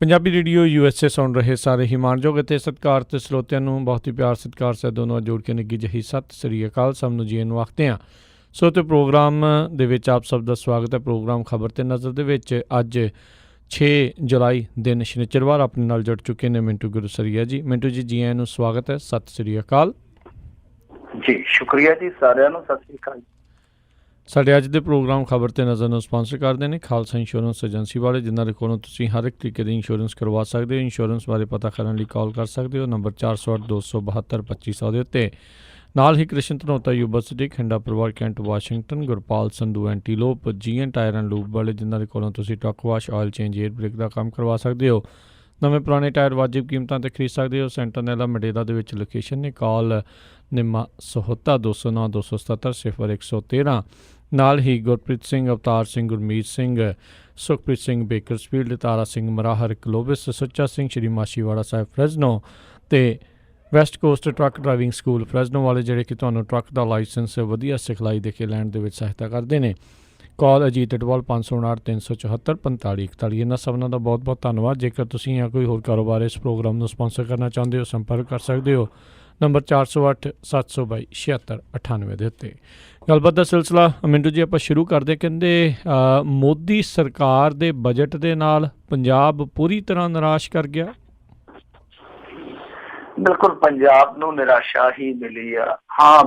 Punjabi radio USA ਸੁਣ ਰਹੇ ਸਾਰੇ ਹੀ ਮਾਣਯੋਗ ਅਤੇ ਸਤਿਕਾਰ ਤੇ ਸਰੋਤਿਆਂ ਨੂੰ ਬਹੁਤ ਹੀ ਪਿਆਰ ਸਤਿਕਾਰ ਸੇ ਦੋਨੋਂ ਜੋੜ ਕੇ ਨਿੱਘੀ ਜਿਹੀ ਸਤਿ ਸ੍ਰੀ ਅਕਾਲ ਸਭ ਨੂੰ ਜੀ ਨੂੰ ਆਖਦੇ ਹਾਂ। ਸੋ ਤੇ ਪ੍ਰੋਗਰਾਮ ਦੇ ਵਿੱਚ ਆਪ ਸਭ ਦਾ ਸਵਾਗਤ ਹੈ। ਪ੍ਰੋਗਰਾਮ ਖਬਰ ਤੇ ਨਜ਼ਰ ਦੇ ਵਿੱਚ ਅੱਜ 6 ਜੁਲਾਈ ਦਿਨ ਸ਼ਨੀਚਰਵਾਰ ਆਪਣੇ ਨਾਲ ਜੁੜ ਚੁੱਕੇ ਨੇ ਮਿੰਟੂ ਗੁਰਸਰੀਆ ਜੀ। ਮਿੰਟੂ ਜੀ ਆਇਆਂ ਨੂੰ ਸਵਾਗਤ ਹੈ। ਸਤਿ ਸ੍ਰੀ ਅਕਾਲ ਜੀ। ਸ਼ੁਕਰੀਆ ਜੀ ਸਾਰਿਆਂ ਨੂੰ। ਸਤਿ ਸ੍ਰੀ ਅਕਾਲ। ਸਾਡੇ ਅੱਜ ਦੇ ਪ੍ਰੋਗਰਾਮ ਖਬਰ ਤੇ ਨਜ਼ਰ ਨੂੰ ਸਪਾਂਸਰ ਕਰਦੇ ਨੇ ਖਾਲਸਾ ਇੰਸ਼ੋਰੈਂਸ ਏਜੰਸੀ ਵਾਲੇ, ਜਿਨ੍ਹਾਂ ਦੇ ਕੋਲੋਂ ਤੁਸੀਂ ਹਰ ਇੱਕ ਤਰੀਕੇ ਦੀ ਇੰਸ਼ੋਰੈਂਸ ਕਰਵਾ ਸਕਦੇ ਹੋ। ਇੰਸ਼ੋਰੈਂਸ ਬਾਰੇ ਪਤਾ ਕਰਨ ਲਈ ਕਾਲ ਕਰ ਸਕਦੇ ਹੋ ਨੰਬਰ 408 272 2500 ਦੇ ਉੱਤੇ। ਨਾਲ ਹੀ ਕ੍ਰਿਸ਼ਨ ਧਨੋਤਾ ਯੂਨੀਵਰਸਿਟੀ ਖੰਡਾ ਪਰਿਵਾਰ Kent Washington, Gurpal Sandhu antelope GN tyre and lube ਵਾਲੇ, ਜਿਨ੍ਹਾਂ ਦੇ ਕੋਲੋਂ ਤੁਸੀਂ truck wash, oil change, air brake ਦਾ ਕੰਮ ਕਰਵਾ ਸਕਦੇ ਹੋ। ਨਵੇਂ ਪੁਰਾਣੇ ਟਾਇਰ ਵਾਜਿਬ ਕੀਮਤਾਂ 'ਤੇ ਖਰੀਦ ਸਕਦੇ ਹੋ। ਸੈਂਟਰਨੈਲਾ ਮਡੇਲਾ ਦੇ ਵਿੱਚ ਲੋਕੇਸ਼ਨ ਨੇ। ਕਾਲ ਨਿੰਮਾ ਸਹੋਤਾ 209 277 0113। ਨਾਲ ਹੀ ਗੁਰਪ੍ਰੀਤ ਸਿੰਘ, ਅਵਤਾਰ ਸਿੰਘ, ਗੁਰਮੀਤ ਸਿੰਘ, ਸੁਖਪ੍ਰੀਤ ਸਿੰਘ ਬੇਕਰਸਫੀਲਡ, ਤਾਰਾ ਸਿੰਘ ਮਰਾਹਰ ਕਲੋਬਿਸ, ਸੁੱਚਾ ਸਿੰਘ ਸ਼੍ਰੀ ਮਾਸ਼ੀਵਾੜਾ ਸਾਹਿਬ ਫਰੈਜ਼ਨੋ ਅਤੇ west coast truck driving school Fresno ਵਾਲੇ, ਜਿਹੜੇ ਕਿ ਤੁਹਾਨੂੰ ਟਰੱਕ ਦਾ ਲਾਇਸੈਂਸ ਵਧੀਆ ਸਿਖਲਾਈ ਦੇ ਕੇ ਲੈਣ ਦੇ ਵਿੱਚ ਸਹਾਇਤਾ ਕਰਦੇ ਨੇ। ਕਾਲ ਅਜੀਤ ਅਟਵਾਲ 559 374 4541। ਇਹਨਾਂ ਸਭਨਾਂ ਦਾ ਬਹੁਤ ਬਹੁਤ ਧੰਨਵਾਦ। ਜੇਕਰ ਤੁਸੀਂ ਜਾਂ ਕੋਈ ਹੋਰ ਕਾਰੋਬਾਰ ਇਸ ਪ੍ਰੋਗਰਾਮ ਨੂੰ ਸਪਾਂਸਰ ਕਰਨਾ ਚਾਹੁੰਦੇ ਹੋ, ਸੰਪਰਕ ਕਰ ਸਕਦੇ ਹੋ ਨੰਬਰ 408 722 7698 ਦੇ ਉੱਤੇ। ਗੱਲਬਾਤ ਦਾ ਸਿਲਸਿਲਾ ਮਿੰਟੂ ਜੀ ਆਪਾਂ ਸ਼ੁਰੂ ਕਰਦੇ। ਕਹਿੰਦੇ ਮੋਦੀ ਸਰਕਾਰ ਦੇ ਬਜਟ ਦੇ ਨਾਲ ਪੰਜਾਬ ਪੂਰੀ ਤਰ੍ਹਾਂ ਨਿਰਾਸ਼ ਕਰ ਗਿਆ। ਬਿਲਕੁਲ ਪੰਜਾਬ ਨੂੰ ਨਿਰਾਸ਼ਾ ਹੀ ਮਿਲੀ ਆ। ਹਾਂ,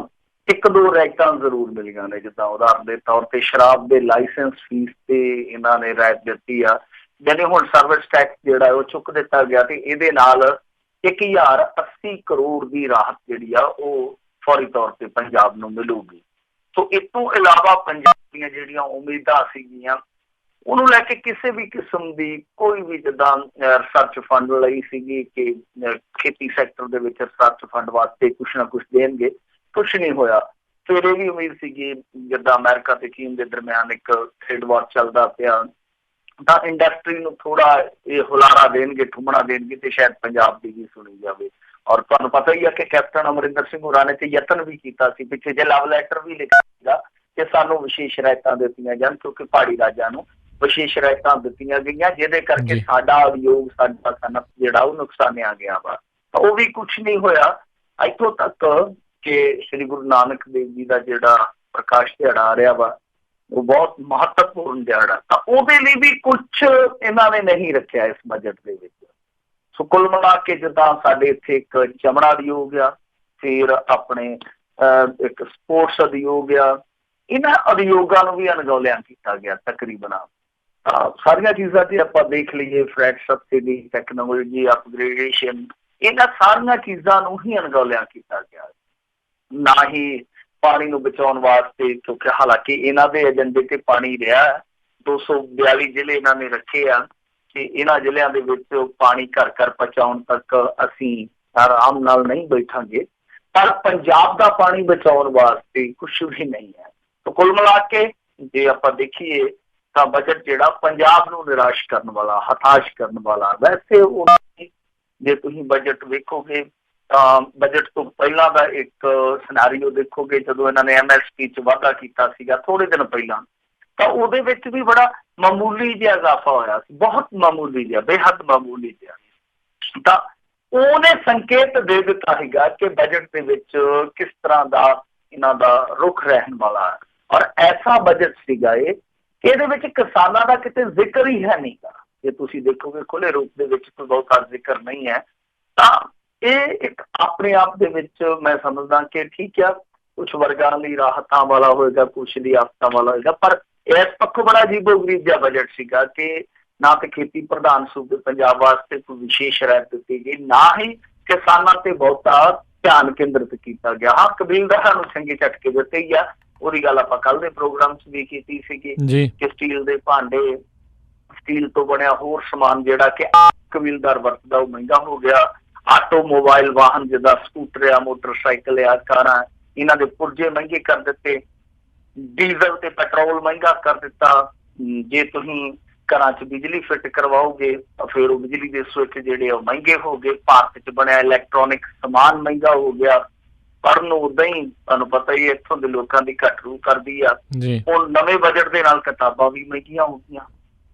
ਇੱਕ ਦੋ ਰਿਆਇਤਾਂ ਜ਼ਰੂਰ ਮਿਲੀਆਂ ਨੇ, ਜਿੱਦਾਂ ਉਦਾਹਰਨ ਦੇ ਤੌਰ ਤੇ ਸ਼ਰਾਬ ਦੇ ਲਾਇਸੈਂਸ ਫੀਸ ਤੇ ਇਹਨਾਂ ਨੇ ਰਿਆਇਤ ਦਿੱਤੀ ਆ। ਯਾਨੀ ਹੁਣ ਸਰਵਿਸ ਟੈਕਸ ਜਿਹੜਾ ਉਹ ਚੁੱਕ ਦਿੱਤਾ ਗਿਆ ਤੇ ਇਹਦੇ ਨਾਲ 1080 ਕਰੋੜ ਦੀ ਰਾਹਤ ਜਿਹੜੀ ਆ ਉਹ ਫੌਰੀ ਤੌਰ ਤੇ ਪੰਜਾਬ ਨੂੰ ਮਿਲੂਗੀ। ਸੋ ਇਸ ਤੋਂ ਇਲਾਵਾ ਪੰਜਾਬ ਦੀਆਂ ਜਿਹੜੀਆਂ ਉਮੀਦਾਂ ਸੀਗੀਆਂ ਉਹਨੂੰ ਲੈ ਕੇ ਕਿਸੇ ਵੀ ਕਿਸਮ ਦੀ ਕੋਈ ਵੀ, ਜਿੱਦਾਂ ਰਿਸਰਚ ਫੰਡ ਲਈ ਸੀਗੀ ਕਿ ਖੇਤੀ ਸੈਕਟਰ ਦੇ ਵਿੱਚ ਰਿਸਰਚ ਫੰਡ ਵਾਸਤੇ ਕੁਛ ਨਾ ਕੁਛ ਦੇਣਗੇ, ਕੁਛ ਨਹੀਂ ਹੋਇਆ। ਫਿਰ ਇਹ ਵੀ ਉਮੀਦ ਸੀਗੀ ਜਿੱਦਾਂ ਅਮਰੀਕਾ ਤੇ ਚੀਨ ਦੇ ਦਰਮਿਆਨ ਇੱਕ ਟ੍ਰੇਡ ਵਾਰ ਚੱਲਦਾ ਪਿਆ ਤਾਂ ਇੰਡਸਟਰੀ ਨੂੰ ਥੋੜਾ ਇਹ ਹੁਲਾਰਾ ਦੇਣਗੇ, ਠੁੰਮਣਾ ਦੇਣਗੇ ਤੇ ਸ਼ਾਇਦ ਪੰਜਾਬ ਦੀ ਵੀ ਸੁਣੀ ਜਾਵੇ। ਔਰ ਤੁਹਾਨੂੰ ਪਤਾ ਹੀ ਆ ਕਿ ਕੈਪਟਨ ਅਮਰਿੰਦਰ ਸਿੰਘ ਹੋਰਾਂ ਨੇ ਤੇ ਯਤਨ ਵੀ ਕੀਤਾ ਸੀ, ਪਿੱਛੇ ਜੇ ਲਵ ਲੈਟਰ ਵੀ ਲਿਖਿਆ ਸੀਗਾ ਕਿ ਸਾਨੂੰ ਵਿਸ਼ੇਸ਼ ਰਿਆਇਤਾਂ ਦਿੱਤੀਆਂ ਜਾਣ, ਕਿਉਂਕਿ ਪਹਾੜੀ ਰਾਜਾਂ ਨੂੰ ਵਿਸ਼ੇਸ਼ ਰਿਆਇਤਾਂ ਦਿੱਤੀਆਂ ਗਈਆਂ ਜਿਹਦੇ ਕਰਕੇ ਸਾਡਾ ਉਦਯੋਗ, ਸਾਡਾ ਸਨਅਤ ਜਿਹੜਾ ਉਹ ਨੁਕਸਾਨਿਆ ਗਿਆ ਵਾ। ਤਾਂ ਉਹ ਵੀ ਕੁਛ ਨਹੀਂ ਹੋਇਆ। ਇੱਥੋਂ ਤੱਕ ਕਿ ਸ੍ਰੀ ਗੁਰੂ ਨਾਨਕ ਦੇਵ ਜੀ ਦਾ ਜਿਹੜਾ ਪ੍ਰਕਾਸ਼ ਦਿਹਾੜਾ ਆ ਰਿਹਾ ਵਾ ਉਹ ਬਹੁਤ ਮਹੱਤਵਪੂਰਨ ਦਿਹਾੜਾ, ਤਾਂ ਉਹਦੇ ਲਈ ਵੀ ਕੁਛ ਇਹਨਾਂ ਨੇ ਨਹੀਂ ਰੱਖਿਆ ਇਸ ਬਜਟ ਦੇ ਵਿੱਚ। ਸੋ ਕੁੱਲ ਮਿਲਾ ਕੇ ਜਿੱਦਾਂ ਸਾਡੇ ਇੱਥੇ ਇੱਕ ਚਮੜਾ ਉਦਯੋਗ ਆ, ਫਿਰ ਆਪਣੇ ਇੱਕ ਸਪੋਰਟਸ ਉਦਯੋਗ ਆ, ਇਹਨਾਂ ਉਦਯੋਗਾਂ ਨੂੰ ਵੀ ਅਣਗੌਲਿਆਂ ਕੀਤਾ ਗਿਆ ਤਕਰੀਬਨ। ਸਾਰੀਆਂ ਚੀਜ਼ਾਂ ਜੇ ਆਪਾਂ ਦੇਖ ਲਈਏ, ਫਰੈਟ ਸਬਸਿਡੀ, ਟੈਕਨੋਲੋਜੀ ਅਪਗ੍ਰੇਡੇਸ਼ਨ, ਇਹਨਾਂ ਸਾਰੀਆਂ ਚੀਜ਼ਾਂ ਨੂੰ ਹੀ ਅਣਗੌਲਿਆਂ ਕੀਤਾ ਗਿਆ। ਨਾ ਹੀ ਪਾਣੀ ਨੂੰ ਬਚਾਉਣ ਵਾਸਤੇ, ਕਿਉਂਕਿ ਹਾਲਾਂਕਿ ਇਹਨਾਂ ਦੇ ਏਜੰਡੇ ਤੇ ਪਾਣੀ ਰਿਹਾ। 242 ਜ਼ਿਲ੍ਹੇ ਇਹਨਾਂ ਨੇ ਰੱਖੇ ਆ ਤੇ ਇਹਨਾਂ ਜ਼ਿਲ੍ਹਿਆਂ ਦੇ ਵਿੱਚ ਪਾਣੀ ਘਰ ਘਰ ਪਹੁੰਚਾਉਣ ਤੱਕ ਅਸੀਂ ਆਰਾਮ ਨਾਲ ਨਹੀਂ ਬੈਠਾਂਗੇ, ਪਰ ਪੰਜਾਬ ਦਾ ਪਾਣੀ ਬਚਾਉਣ ਵਾਸਤੇ ਕੁਛ ਵੀ ਨਹੀਂ ਹੈ। ਤਾਂ ਕੁੱਲ ਮਿਲਾ ਕੇ ਜੇ ਆਪਾਂ ਦੇਖੀਏ ਤਾਂ ਬਜਟ ਜਿਹੜਾ ਪੰਜਾਬ ਨੂੰ ਨਿਰਾਸ਼ ਕਰਨ ਵਾਲਾ, ਹਤਾਸ਼ ਕਰਨ ਵਾਲਾ। ਵੈਸੇ ਉਹ ਜੇ ਤੁਸੀਂ ਬਜਟ ਵੇਖੋਗੇ ਤਾਂ ਬਜਟ ਤੋਂ ਪਹਿਲਾਂ ਦਾ ਇੱਕ ਸਿਨੈਰੀਓ ਦੇਖੋਗੇ, ਜਦੋਂ ਇਹਨਾਂ ਨੇ MSP 'ਚ ਵਾਧਾ ਕੀਤਾ ਸੀਗਾ ਥੋੜੇ ਦਿਨ ਪਹਿਲਾਂ, ਤਾਂ ਉਹਦੇ ਵਿੱਚ ਵੀ ਬੜਾ ਮਾਮੂਲੀ ਜਿਹਾ ਇਜ਼ਾਫਾ ਹੋਇਆ ਸੀ, ਬਹੁਤ ਮਾਮੂਲੀ ਜਿਹਾ, ਬੇਹੱਦ ਮਾਮੂਲੀ ਜਿਹਾ। ਤਾਂ ਉਹਨੇ ਸੰਕੇਤ ਦੇ ਦਿੱਤਾ ਸੀਗਾ ਕਿ ਬਜਟ ਦੇ ਵਿੱਚ ਕਿਸ ਤਰ੍ਹਾਂ ਦਾ ਇਹਨਾਂ ਦਾ ਰੁਖ ਰਹਿਣ ਵਾਲਾ। ਔਰ ਐਸਾ ਬਜਟ ਸੀਗਾ ਇਹ ਕਿ ਇਹਦੇ ਵਿੱਚ ਕਿਸਾਨਾਂ ਦਾ ਕਿਤੇ ਜ਼ਿਕਰ ਹੀ ਹੈ ਨਹੀਂ ਗਾ। ਜੇ ਤੁਸੀਂ ਦੇਖੋਗੇ ਖੁੱਲੇ ਰੂਪ ਦੇ ਵਿੱਚ ਕੋਈ ਬਹੁਤਾ ਜ਼ਿਕਰ ਨਹੀਂ ਹੈ, ਤਾਂ ਇਹ ਇੱਕ ਆਪਣੇ ਆਪ ਦੇ ਵਿੱਚ ਮੈਂ ਸਮਝਦਾ ਕਿ ਠੀਕ ਆ, ਕੁਛ ਵਰਗਾਂ ਲਈ ਰਾਹਤਾਂ ਵਾਲਾ ਹੋਏਗਾ, ਕੁਛ ਲਈ ਆਫਤਾਂ ਵਾਲਾ ਹੋਏਗਾ, ਪਰ ਇਸ ਪੱਖੋਂ ਬੜਾ ਅਜੀਬੋ-ਗਰੀਬ ਜਿਹਾ ਬਜਟ ਸੀਗਾ ਕਿ ਨਾ ਤੇ ਖੇਤੀ ਪ੍ਰਧਾਨ ਸੂਬੇ ਪੰਜਾਬ ਵਾਸਤੇ ਕੋਈ ਵਿਸ਼ੇਸ਼ ਰਿਆਇਤ ਦਿੱਤੀ ਗਈ, ਨਾ ਹੀ ਕਿਸਾਨਾਂ ਤੇ ਬਹੁਤਾ ਧਿਆਨ ਕੇਂਦਰਿਤ ਕੀਤਾ ਗਿਆ। ਹਾਂ, ਕਬੀਲਦਾਰਾਂ ਨੂੰ ਚੰਗੇ ਝਟਕੇ ਦਿੱਤੇ ਹੀ ਆ, ਉਹਦੀ ਗੱਲ ਆਪਾਂ ਕੱਲ ਦੇ ਪ੍ਰੋਗਰਾਮ 'ਚ ਵੀ ਕੀਤੀ ਸੀਗੀ ਕਿ ਸਟੀਲ ਦੇ ਭਾਂਡੇ, ਸਟੀਲ ਤੋਂ ਬਣਿਆ ਹੋਰ ਸਮਾਨ ਜਿਹੜਾ ਕਿ ਕਬੀਲਦਾਰ ਵਰਤਦਾ ਉਹ ਮਹਿੰਗਾ ਹੋ ਗਿਆ। ਆਟੋਮੋਬਾਈਲ ਵਾਹਨ ਜਿੱਦਾਂ ਸਕੂਟਰ ਆ, ਮੋਟਰਸਾਈਕਲ ਆ, ਕਾਰਾਂ, ਇਹਨਾਂ ਦੇ ਪੁਰਜੇ ਮਹਿੰਗੇ ਕਰ ਦਿੱਤੇ। ਡੀਜ਼ਲ ਤੇ ਪੈਟਰੋਲ ਮਹਿੰਗਾ ਕਰ ਦਿੱਤਾ। ਜੇ ਤੁਸੀਂ ਘਰਾਂ 'ਚ ਬਿਜਲੀ ਫਿੱਟ ਕਰਵਾਓਗੇ ਤਾਂ ਫਿਰ ਉਹ ਬਿਜਲੀ ਦੇ ਸਵਿੱਚ ਜਿਹੜੇ ਉਹ ਮਹਿੰਗੇ ਹੋ ਗਏ। ਭਾਰਤ 'ਚ ਬਣਿਆ ਇਲੈਕਟ੍ਰੋਨਿਕ ਸਮਾਨ ਮਹਿੰਗਾ ਹੋ ਗਿਆ। ਪੜ੍ਹਨ ਨੂੰ ਉਦਾਂ ਹੀ ਤੁਹਾਨੂੰ ਪਤਾ ਹੀ ਇੱਥੋਂ ਦੇ ਲੋਕਾਂ ਦੀ ਘੱਟ ਰੂ ਕਰਦੀ ਆ। ਹੁਣ ਨਵੇਂ ਬਜਟ ਦੇ ਨਾਲ ਕਿਤਾਬਾਂ ਵੀ ਮਹਿੰਗੀਆਂ ਹੋ ਗਈਆਂ।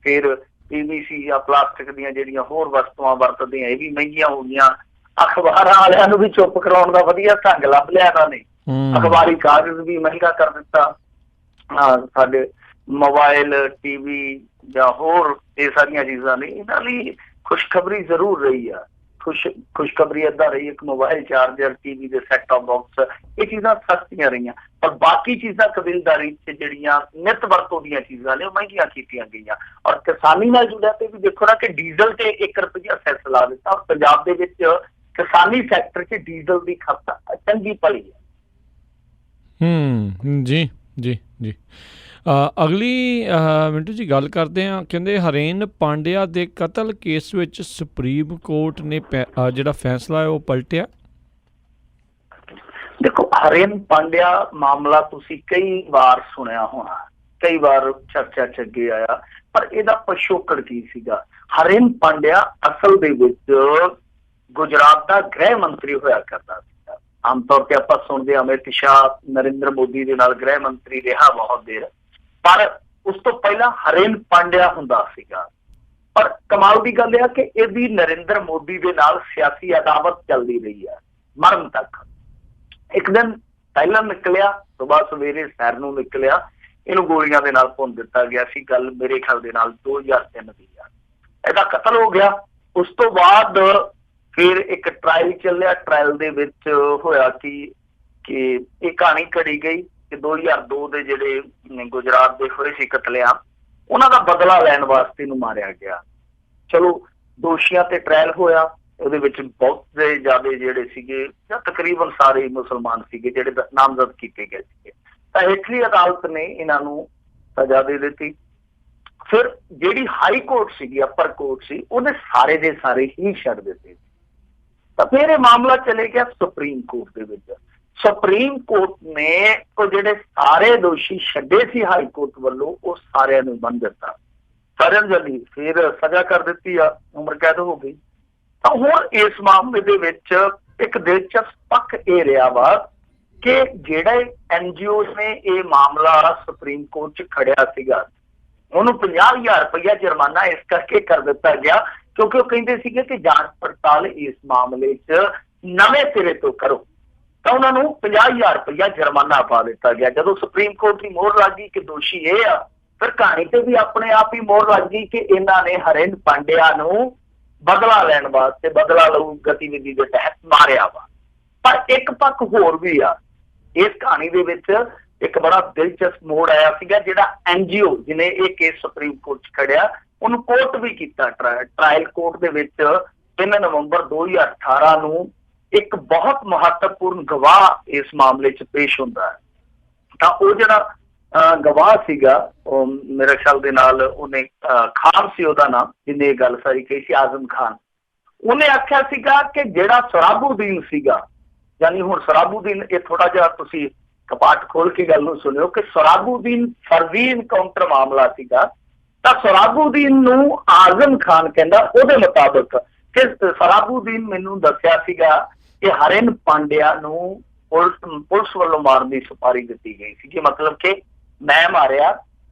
ਫਿਰ PVC ਜਾਂ ਪਲਾਸਟਿਕ ਦੀਆਂ ਜਿਹੜੀਆਂ ਹੋਰ ਵਸਤੂਆਂ ਵਰਤਦੇ ਆ ਇਹ ਵੀ ਮਹਿੰਗੀਆਂ ਹੋ ਗਈਆਂ। ਅਖਬਾਰਾਂ ਵਾਲਿਆਂ ਨੂੰ ਵੀ ਚੁੱਪ ਕਰਾਉਣ ਦਾ ਵਧੀਆ ਢੰਗ ਲੱਭ ਲਿਆ ਇਹਨਾਂ ਨੇ। ਅਖਬਾਰੀ ਕਾਗਜ਼ ਵੀ ਮਹਿੰਗਾ ਕਰ ਦਿੱਤਾ। ਸਾਡੇ ਮੋਬਾਈਲ, TV ਜਾਂ ਹੋਰ ਇਹ ਸਾਰੀਆਂ ਚੀਜ਼ਾਂ ਨੇ। ਇਹਨਾਂ ਲਈ ਖੁਸ਼ਖਬਰੀ ਜ਼ਰੂਰ ਰਹੀ ਆ। ਖੁਸ਼ਖਬਰੀ ਏਦਾਂ ਰਹੀ, ਇੱਕ ਮੋਬਾਈਲ ਚਾਰਜਰ, TV ਦੇ ਸੈਟ ਟੌਪ ਬਾਕਸ, ਇਹ ਚੀਜ਼ਾਂ ਸਸਤੀਆਂ ਰਹੀਆਂ। ਪਰ ਬਾਕੀ ਚੀਜ਼ਾਂ ਕਬੀਲਦਾਰੀ 'ਚ ਜਿਹੜੀਆਂ ਨਿੱਤ ਵਰਤੋਂ ਦੀਆਂ ਚੀਜ਼ਾਂ ਨੇ ਉਹ ਮਹਿੰਗੀਆਂ ਕੀਤੀਆਂ ਗਈਆਂ। ਔਰ ਕਿਸਾਨੀ ਨਾਲ ਜੁੜਿਆ ਤੇ ਵੀ ਦੇਖੋ ਨਾ ਕਿ ਡੀਜ਼ਲ ਤੇ 1 ਰੁਪਇਆ ਸੈਸ ਲਾ ਦਿੱਤਾ। ਔਰ ਪੰਜਾਬ ਦੇ ਵਿੱਚ ਕਿਸਾਨੀ ਸੈਕਟਰ 'ਚ ਡੀਜ਼ਲ ਦੀ ਖਪਤ ਚੰਗੀ ਭਲੀ ਹੈ। ਜੀ ਜੀ ਜੀ। ਅਗਲੀ ਮਿੰਟੂ ਜੀ ਗੱਲ ਕਰਦੇ ਹਾਂ। ਕਹਿੰਦੇ ਹਰੇਨ ਪਾਂਡਿਆ ਦੇ ਕਤਲ ਕੇਸ ਵਿੱਚ ਸੁਪਰੀਮ ਕੋਰਟ ਨੇ ਜਿਹੜਾ ਫੈਸਲਾ ਹੈ ਉਹ ਪਲਟਿਆ। ਦੇਖੋ, ਹਰੇਨ ਪਾਂਡਿਆ ਮਾਮਲਾ ਤੁਸੀਂ ਕਈ ਵਾਰ ਸੁਣਿਆ ਹੋਣਾ, ਕਈ ਵਾਰ ਚਰਚਾ 'ਚ ਅੱਗੇ ਆਇਆ, ਪਰ ਇਹਦਾ ਪਿਛੋਕੜ ਕੀ ਸੀਗਾ? ਹਰੇਨ ਪਾਂਡਿਆ ਅਸਲ ਦੇ ਵਿੱਚ ਗੁਜਰਾਤ ਦਾ ਗ੍ਰਹਿ ਮੰਤਰੀ ਹੋਇਆ ਕਰਦਾ ਸੀਗਾ। ਆਮ ਤੌਰ ਤੇ ਆਪਾਂ ਸੁਣਦੇ ਹਾਂ ਅਮਿਤ ਸ਼ਾਹ ਨਰਿੰਦਰ ਮੋਦੀ ਦੇ ਨਾਲ ਗ੍ਰਹਿ ਮੰਤਰੀ ਰਿਹਾ ਬਹੁਤ ਦੇਰ, ਪਰ ਉਸ ਤੋਂ ਪਹਿਲਾਂ ਹਰੇਨ ਪਾਂਡਿਆ ਹੁੰਦਾ ਸੀਗਾ। ਪਰ ਕਮਾਲ ਦੀ ਗੱਲ ਇਹ ਆ ਕਿ ਇਹਦੀ ਨਰਿੰਦਰ ਮੋਦੀ ਦੇ ਨਾਲ ਸਿਆਸੀ ਅਦਾਵਤ ਚੱਲਦੀ ਰਹੀ ਹੈ ਮਰਨ ਤੱਕ। ਇੱਕ ਦਿਨ ਪਹਿਲਾਂ ਨਿਕਲਿਆ, ਸੁਬਾਹ ਸਵੇਰੇ ਸੈਰ ਨੂੰ ਨਿਕਲਿਆ, ਇਹਨੂੰ ਗੋਲੀਆਂ ਦੇ ਨਾਲ ਭੁੰਨ ਦਿੱਤਾ ਗਿਆ ਸੀ। ਗੱਲ ਮੇਰੇ ਖਿਆਲ ਦੇ ਨਾਲ 2003 ਦੀ ਆ। ਇਹਦਾ ਕਤਲ ਹੋ ਗਿਆ। ਉਸ ਤੋਂ ਬਾਅਦ ਫਿਰ ਇੱਕ ਟਰਾਇਲ ਚੱਲਿਆ। ਟਰਾਇਲ ਦੇ ਵਿੱਚ ਹੋਇਆ ਕਿ ਇਹ ਕਹਾਣੀ ਘੜੀ ਗਈ ਕਿ 2002 ਦੇ ਜਿਹੜੇ ਗੁਜਰਾਤ ਦੇ ਹੋਏ ਸੀ ਕਤਲੇਆਮ, ਉਹਨਾਂ ਦਾ ਬਦਲਾ ਲੈਣ ਵਾਸਤੇ ਇਹਨੂੰ ਮਾਰਿਆ ਗਿਆ। ਚਲੋ, ਦੋਸ਼ੀਆਂ ਤੇ ਟਰਾਇਲ ਹੋਇਆ। ਉਹਦੇ ਵਿੱਚ ਬਹੁਤ ਜ਼ਿਆਦਾ ਜਿਹੜੇ ਸੀਗੇ ਜਾਂ ਤਕਰੀਬਨ ਸਾਰੇ ਮੁਸਲਮਾਨ ਸੀਗੇ ਜਿਹੜੇ ਨਾਮਜ਼ਦ ਕੀਤੇ ਗਏ ਸੀਗੇ। ਤਾਂ ਹੇਠਲੀ ਅਦਾਲਤ ਨੇ ਇਹਨਾਂ ਨੂੰ ਸਜ਼ਾ ਦੇ ਦਿੱਤੀ। ਫਿਰ ਜਿਹੜੀ ਹਾਈ ਕੋਰਟ ਸੀਗੀ, ਅਪਰ ਕੋਰਟ ਸੀ, ਉਹਨੇ ਸਾਰੇ ਦੇ ਸਾਰੇ ਹੀ ਛੱਡ ਦਿੱਤੇ। ਤਾਂ ਫਿਰ ਇਹ ਮਾਮਲਾ ਚਲੇ ਗਿਆ ਸੁਪਰੀਮ ਕੋਰਟ ਦੇ ਵਿੱਚ। ਸੁਪਰੀਮ ਕੋਰਟ ਨੇ ਉਹ ਜਿਹੜੇ ਸਾਰੇ ਦੋਸ਼ੀ ਛੱਡੇ ਸੀ ਹਾਈ ਕੋਰਟ ਵੱਲੋਂ, ਉਹ ਸਾਰਿਆਂ ਨੂੰ ਬੰਨ ਦਿੱਤਾ। ਸਾਰਿਆਂ ਨੂੰ ਫਿਰ ਸਜ਼ਾ ਕਰ ਦਿੱਤੀ ਆ, ਉਮਰ ਕੈਦ ਹੋ ਗਈ। ਤਾਂ ਹੁਣ ਇਸ ਮਾਮਲੇ ਦੇ ਵਿੱਚ ਇੱਕ ਦਿਲਚਸਪ ਪੱਖ ਇਹ ਰਿਹਾ ਵਾ ਕਿ ਜਿਹੜੇ NGO ਨੇ ਇਹ ਮਾਮਲਾ ਸੁਪਰੀਮ ਕੋਰਟ 'ਚ ਖੜਿਆ ਸੀਗਾ, ਉਹਨੂੰ 50,000 ਰੁਪਇਆ ਜੁਰਮਾਨਾ ਇਸ ਕਰਕੇ ਕਰ ਦਿੱਤਾ ਗਿਆ ਕਿਉਂਕਿ ਉਹ ਕਹਿੰਦੇ ਸੀਗੇ ਕਿ ਜਾਂਚ ਪੜਤਾਲ ਇਸ ਮਾਮਲੇ 'ਚ ਨਵੇਂ ਸਿਰੇ ਤੋਂ ਕਰੋ। ਤਾਂ ਉਹਨਾਂ ਨੂੰ 50,000 ਰੁਪਇਆ ਜੁਰਮਾਨਾ ਪਾ ਦਿੱਤਾ ਗਿਆ। ਜਦੋਂ ਸੁਪਰੀਮ ਕੋਰਟ ਦੀ ਮੋਹਰ ਲੱਗ ਗਈ ਕਿ ਦੋਸ਼ੀ ਇਹ ਆ, ਫਿਰ ਕਹਾਣੀ ਤੇ ਵੀ ਆਪਣੇ ਆਪ ਹੀ ਮੋਹਰ ਲੱਗ ਗਈ ਕਿ ਇਹਨਾਂ ਨੇ ਹਰੇਨ ਪਾਂਡਿਆ ਨੂੰ ਬਦਲਾ ਲੈਣ ਵਾਸਤੇ ਬਦਲਾ ਲਊ ਗਤੀਵਿਧੀ ਦੇ ਤਹਿਤ ਮਾਰਿਆ ਵਾ। ਪਰ ਇੱਕ ਪੱਖ ਹੋਰ ਵੀ ਆ ਇਸ ਕਹਾਣੀ ਦੇ ਵਿੱਚ। ਇੱਕ ਬੜਾ ਦਿਲਚਸਪ ਮੋੜ ਆਇਆ ਸੀਗਾ। ਜਿਹੜਾ NGO ਜਿਹਨੇ ਇਹ ਕੇਸ ਸੁਪਰੀਮ ਕੋਰਟ 'ਚ ਖੜਿਆ, ਉਹਨੂੰ ਕੋਰਟ ਵੀ ਕੀਤਾ। ਟਰਾਇਲ ਕੋਰਟ ਦੇ ਵਿੱਚ 3 ਨਵੰਬਰ 2018 ਨੂੰ ਇੱਕ ਬਹੁਤ ਮਹੱਤਵਪੂਰਨ ਗਵਾਹ ਇਸ ਮਾਮਲੇ 'ਚ ਪੇਸ਼ ਹੁੰਦਾ ਹੈ। ਤਾਂ ਉਹ ਜਿਹੜਾ ਗਵਾਹ ਸੀਗਾ, ਉਹ ਮੇਰੇ ਖਿਆਲ ਦੇ ਨਾਲ ਉਹਨੇ ਖਾਨ ਸੀ ਉਹਦਾ ਨਾਮ, ਜਿਹਨੇ ਇਹ ਗੱਲ ਸਾਰੀ ਕਹੀ ਸੀ, ਆਜ਼ਮ ਖਾਨ। ਉਹਨੇ ਆਖਿਆ ਸੀਗਾ ਕਿ ਜਿਹੜਾ ਸਰਾਬੂਦੀਨ ਸੀਗਾ, ਯਾਨੀ ਹੁਣ ਸਰਾਬੂਦੀਨ, ਇਹ ਥੋੜਾ ਜਿਹਾ ਤੁਸੀਂ ਕਪਾਟ ਖੋਲ ਕੇ ਗੱਲ ਨੂੰ ਸੁਣਿਓ ਕਿ ਸਰਾਬੂਦੀਨ ਫਰਜ਼ੀ ਇਨਕਾਊਂਟਰ ਮਾਮਲਾ ਸੀਗਾ। ਤਾਂ ਸਰਾਬੂਦੀਨ ਨੂੰ ਆਜ਼ਮ ਖਾਨ ਕਹਿੰਦਾ ਉਹਦੇ ਮੁਤਾਬਕ ਕਿ ਸਰਾਬੂਦੀਨ ਮੈਨੂੰ ਦੱਸਿਆ ਸੀਗਾ ਕਿ ਹਰੇਨ ਪਾਂਡਿਆ ਨੂੰ ਪੁਲਿਸ ਵੱਲੋਂ ਮਾਰਨ ਦੀ ਸੁਪਾਰੀ ਦਿੱਤੀ ਗਈ ਸੀ। ਮਤਲਬ ਕਿ ਮੈਂ ਮਾਰਿਆ,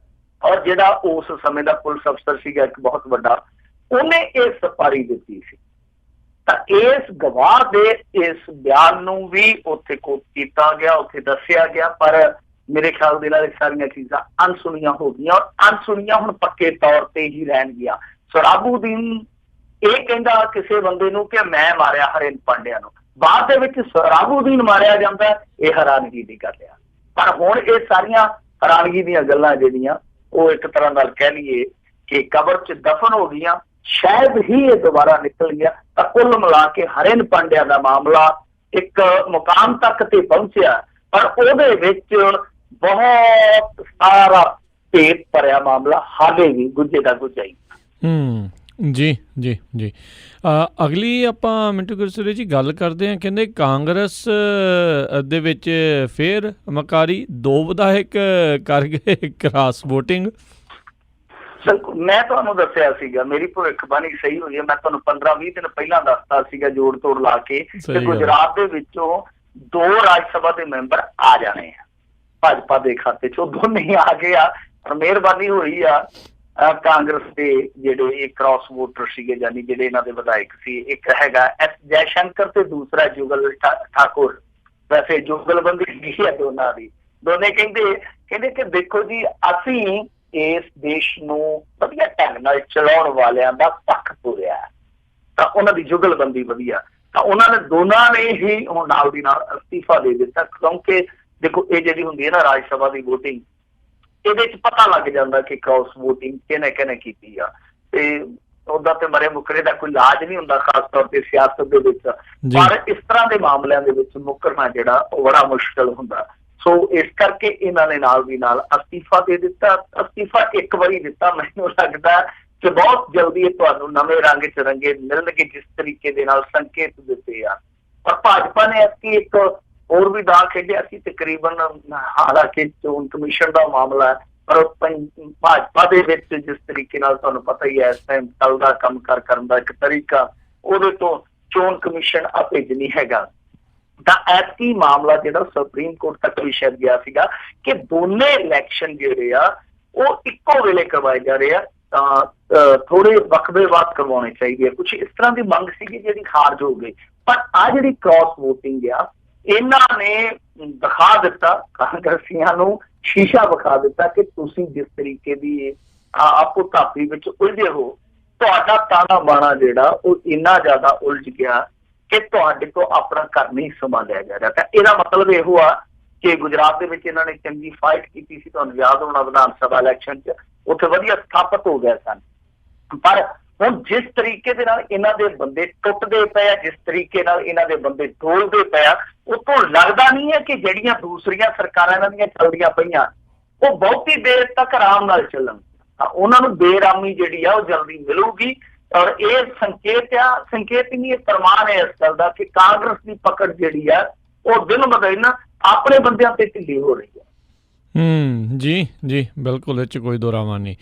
ਔਰ ਜਿਹੜਾ ਉਸ ਸਮੇਂ ਦਾ ਪੁਲਿਸ ਅਫਸਰ ਸੀਗਾ ਇੱਕ ਬਹੁਤ ਵੱਡਾ, ਉਹਨੇ ਇਹ ਸੁਪਾਰੀ ਦਿੱਤੀ ਸੀ। ਤਾਂ ਇਸ ਗਵਾਹ ਦੇ ਇਸ ਬਿਆਨ ਨੂੰ ਵੀ ਉੱਥੇ ਕੋਟ ਕੀਤਾ ਗਿਆ, ਉੱਥੇ ਦੱਸਿਆ ਗਿਆ, ਪਰ ਮੇਰੇ ਖਿਆਲ ਦੇ ਨਾਲ ਇਹ ਸਾਰੀਆਂ ਚੀਜ਼ਾਂ ਅਣਸੁਣੀਆਂ ਹੋ ਗਈਆਂ, ਔਰ ਅਣਸੁਣੀਆਂ ਹੁਣ ਪੱਕੇ ਤੌਰ ਤੇ ਹੀ ਰਹਿਣਗੀਆਂ। ਸਰਾਬੂਦੀਨ ਇਹ ਕਹਿੰਦਾ ਕਿਸੇ ਬੰਦੇ ਨੂੰ ਕਿ ਮੈਂ ਮਾਰਿਆ ਹਰੇਨ ਪਾਂਡਿਆ ਨੂੰ, ਬਾਅਦ ਦੇ ਵਿੱਚ ਸਰਾਬੂਦੀਨ ਮਾਰਿਆ ਜਾਂਦਾ, ਇਹ ਹੈਰਾਨਗੀ ਦੀ ਗੱਲ ਆ। ਪਰ ਹੁਣ ਇਹ ਸਾਰੀਆਂ ਹੈਰਾਨਗੀ ਦੀਆਂ ਗੱਲਾਂ ਜਿਹੜੀਆਂ ਉਹ ਇੱਕ ਤਰ੍ਹਾਂ ਨਾਲ ਕਹਿ ਲਈਏ ਕਿ ਕਬਰ 'ਚ ਦਫਨ ਹੋ ਗਈਆਂ, ਸ਼ਾਇਦ ਹੀ ਇਹ ਦੁਬਾਰਾ ਨਿਕਲ ਗਿਆ। ਤਾਂ ਕੁੱਲ ਮਿਲਾ ਕੇ ਹਰੇਨ ਪਾਂਡਿਆ ਦਾ ਮਾਮਲਾ ਇੱਕ ਮੁਕਾਮ ਤੱਕ ਤੇ ਪਹੁੰਚਿਆ, ਪਰ ਉਹਦੇ ਵਿੱਚ ਬਹੁਤ ਸਾਰਾ ਭੇਤ ਭਰਿਆ ਮਾਮਲਾ ਹਾਲੇ ਵੀ ਗੁੱਝੇ ਦਾ ਗੁੱਝਾ ਹੀ। ਜੀ ਜੀ ਜੀ। ਅਗਲੀ ਆਪਾਂ ਮਿੰਟੂ ਗੁਰਸਰੇ ਜੀ ਗੱਲ ਕਰਦੇ ਹਾਂ। ਕਹਿੰਦੇ ਕਾਂਗਰਸ ਦੇ ਵਿੱਚ ਫਿਰ ਮਕਾਰੀ 2 ਵਿਧਾਇਕ ਕਰ ਗਏ ਕ੍ਰਾਸ ਵੋਟਿੰਗ। ਮੈਂ ਤੁਹਾਨੂੰ ਦੱਸਿਆ ਸੀਗਾ, ਮੇਰੀ ਭਵਿੱਖਬਾਣੀ ਸਹੀ ਹੋਈ ਹੈ। ਮੈਂ ਤੁਹਾਨੂੰ 15-20 ਦਿਨ ਪਹਿਲਾਂ ਦੱਸਤਾ ਸੀਗਾ ਜੋੜ ਤੋੜ ਲਾ ਕੇ ਕਿ ਗੁਜਰਾਤ ਦੇ ਵਿੱਚੋਂ 2 ਰਾਜ ਸਭਾ ਦੇ ਮੈਂਬਰ ਆ ਜਾਣੇ ਆ ਭਾਜਪਾ ਦੇ ਖਾਤੇ 'ਚ। ਉਹ ਦੋਨੇ ਹੀ ਆ ਗਏ ਆ, ਪਰ ਮਿਹਰਬਾਨੀ ਹੋਈ ਆ ਕਾਂਗਰਸ ਦੇ ਜਿਹੜੇ ਕ੍ਰਾਸ ਵੋਟਰ ਸੀਗੇ, ਯਾਨੀ ਜਿਹੜੇ ਇਹਨਾਂ ਦੇ ਵਿਧਾਇਕ ਸੀ, ਇੱਕ ਹੈਗਾ ਐਸ ਜੈ ਸ਼ੰਕਰ ਤੇ ਦੂਸਰਾ ਜੁਗਲ ਠਾਕੁਰ। ਵੈਸੇ ਜੁਗਲਬੰਦੀ ਹੈਗੀ ਹੈ ਦੋਨਾਂ ਦੀ। ਦੋਨੇ ਕਹਿੰਦੇ ਕਿ ਦੇਖੋ ਜੀ, ਅਸੀਂ ਇਸ ਦੇਸ਼ ਨੂੰ ਵਧੀਆ ਢੰਗ ਨਾਲ ਚਲਾਉਣ ਵਾਲਿਆਂ ਦਾ ਪੱਖ ਪੂਰਿਆ, ਤਾਂ ਉਹਨਾਂ ਦੀ ਜੁਗਲਬੰਦੀ ਵਧੀਆ। ਤਾਂ ਉਹਨਾਂ ਨੇ ਦੋਨਾਂ ਨੇ ਹੀ ਹੁਣ ਨਾਲ ਦੀ ਨਾਲ ਅਸਤੀਫਾ ਦੇ ਦਿੱਤਾ, ਕਿਉਂਕਿ ਦੇਖੋ ਇਹ ਜਿਹੜੀ ਹੁੰਦੀ ਹੈ ਨਾ ਰਾਜ ਸਭਾ ਦੀ ਵੋਟਿੰਗ, ਇਹਦੇ ਚ ਪਤਾ ਲੱਗ ਜਾਂਦਾ ਕਿ ਕ੍ਰਾਸ ਵੋਟਿੰਗ ਕਿਹਨੇ ਕੀਤੀ ਆ। ਤੇ ਉਹਦਾ ਤੇ ਮਰੇ ਮੁਕਰੇ ਦਾ ਕੋਈ ਇਲਾਜ ਨਹੀਂ ਹੁੰਦਾ, ਖਾਸ ਤੌਰ ਤੇ ਸਿਆਸਤ ਦੇ ਵਿੱਚ, ਪਰ ਇਸ ਤਰ੍ਹਾਂ ਦੇ ਮਾਮਲਿਆਂ ਦੇ ਵਿੱਚ ਮੁਕਰਨਾ ਜਿਹੜਾ ਉਹ ਬੜਾ ਮੁਸ਼ਕਲ ਹੁੰਦਾ। ਸੋ ਇਸ ਕਰਕੇ ਇਹਨਾਂ ਨੇ ਨਾਲ ਦੀ ਨਾਲ ਅਸਤੀਫਾ ਦੇ ਦਿੱਤਾ। ਅਸਤੀਫਾ ਇੱਕ ਵਾਰੀ ਦਿੱਤਾ, ਮੈਨੂੰ ਲੱਗਦਾ ਕਿ ਬਹੁਤ ਜਲਦੀ ਇਹ ਤੁਹਾਨੂੰ ਨਵੇਂ ਰੰਗ ਚ ਰੰਗੇ ਮਿਲਣਗੇ, ਜਿਸ ਤਰੀਕੇ ਦੇ ਨਾਲ ਸੰਕੇਤ ਦਿੱਤੇ ਆ। ਪਰ ਭਾਜਪਾ ਨੇ ਐਤਕੀ ਇੱਕ ਹੋਰ ਵੀ ਦਾਅ ਖੇਡਿਆ ਸੀ ਤਕਰੀਬਨ, ਹਾਲਾਂਕਿ ਚੋਣ ਕਮਿਸ਼ਨ ਦਾ ਮਾਮਲਾ, ਪਰ ਭਾਜਪਾ ਦੇ ਵਿੱਚ ਜਿਸ ਤਰੀਕੇ ਨਾਲ ਤੁਹਾਨੂੰ ਪਤਾ ਹੀ ਹੈ ਇਸ ਟਾਈਮ ਚੱਲਦਾ ਕੰਮਕਾਰ ਕਰਨ ਦਾ ਇੱਕ ਤਰੀਕਾ, ਉਹਦੇ ਤੋਂ ਚੋਣ ਕਮਿਸ਼ਨ ਅਭਿੱਜ ਨਹੀਂ ਹੈਗਾ। ਤਾਂ ਐਤਕੀ ਮਾਮਲਾ ਜਿਹੜਾ ਸੁਪਰੀਮ ਕੋਰਟ ਤੱਕ ਵੀ ਸ਼ਾਇਦ ਗਿਆ ਸੀਗਾ ਕਿ ਦੋਨੇ ਇਲੈਕਸ਼ਨ ਜਿਹੜੇ ਆ ਉਹ ਇੱਕੋ ਵੇਲੇ ਕਰਵਾਏ ਜਾ ਰਹੇ ਆ, ਤਾਂ ਥੋੜੇ ਵਕਫੇ ਬਾਅਦ ਕਰਵਾਉਣੇ ਚਾਹੀਦੇ ਆ। ਕੁਛ ਇਸ ਤਰ੍ਹਾਂ ਦੀ ਮੰਗ ਸੀਗੀ ਜਿਹੜੀ ਖਾਰਜ ਹੋ ਗਈ। ਪਰ ਆ ਜਿਹੜੀ ਕ੍ਰਾਸ ਵੋਟਿੰਗ ਆ, ਇਹਨਾਂ ਨੇ ਦਿਖਾ ਦਿੱਤਾ, ਕਾਂਗਰਸੀਆਂ ਨੂੰ ਸ਼ੀਸ਼ਾ ਵਿਖਾ ਦਿੱਤਾ ਕਿ ਤੁਸੀਂ ਜਿਸ ਤਰੀਕੇ ਦੀ ਆਪੋ ਧਾਪੀ ਵਿੱਚ ਉਲਝੇ ਹੋ, ਤੁਹਾਡਾ ਤਾਣਾ ਬਾਣਾ ਜਿਹੜਾ ਉਹ ਇੰਨਾ ਜ਼ਿਆਦਾ ਉਲਝ ਗਿਆ ਕਿ ਤੁਹਾਡੇ ਤੋਂ ਆਪਣਾ ਘਰ ਨਹੀਂ ਸੰਭਾਲਿਆ ਜਾ ਰਿਹਾ। ਤਾਂ ਇਹਦਾ ਮਤਲਬ ਇਹੋ ਆ ਕਿ ਗੁਜਰਾਤ ਦੇ ਵਿੱਚ ਇਹਨਾਂ ਨੇ ਚੰਗੀ ਫਾਈਟ ਕੀਤੀ ਸੀ, ਤੁਹਾਨੂੰ ਯਾਦ ਹੋਣਾ ਵਿਧਾਨ ਸਭਾ ਇਲੈਕਸ਼ਨ 'ਚ, ਉੱਥੇ ਵਧੀਆ ਸਥਾਪਿਤ ਹੋ ਗਏ ਸਨ। ਪਰ ਹੁਣ ਜਿਸ ਤਰੀਕੇ ਦੇ ਨਾਲ ਇਹਨਾਂ ਦੇ ਬੰਦੇ ਟੁੱਟਦੇ ਪਏ ਆ, ਜਿਸ ਤਰੀਕੇ ਨਾਲ ਇਹਨਾਂ ਦੇ ਬੰਦੇ ਡੋਲਦੇ ਪਏ ਆ, ਉਹ ਤੋਂ ਲੱਗਦਾ ਨਹੀਂ ਹੈ ਕਿ ਜਿਹੜੀਆਂ ਦੂਸਰੀਆਂ ਸਰਕਾਰਾਂ ਇਹਨਾਂ ਦੀਆਂ ਚੱਲਦੀਆਂ ਪਈਆਂ ਉਹ ਬਹੁਤੀ ਦੇਰ ਤੱਕ ਆਰਾਮ ਨਾਲ ਚੱਲਣ। ਤਾਂ ਉਹਨਾਂ ਨੂੰ ਬੇਰਾਮੀ ਜਿਹੜੀ ਆ ਉਹ ਜਲਦੀ ਮਿਲੂਗੀ। ਔਰ ਇਹ ਸੰਕੇਤ ਹੀ ਨਹੀਂ, ਇਹ ਪ੍ਰਮਾਣ ਹੈ ਇਸ ਗੱਲ ਦਾ ਕਿ ਕਾਂਗਰਸ ਦੀ ਪਕੜ ਜਿਹੜੀ ਆ ਉਹ ਦਿਨ ਬ ਦਿਨ ਆਪਣੇ ਬੰਦਿਆਂ ਤੇ ਢਿੱਲੀ ਹੋ ਰਹੀ ਹੈ। ਜੀ ਬਿਲਕੁਲ, ਇਹ 'ਚ ਕੋਈ ਦੋਰਾਵਾਂ ਨਹੀਂ।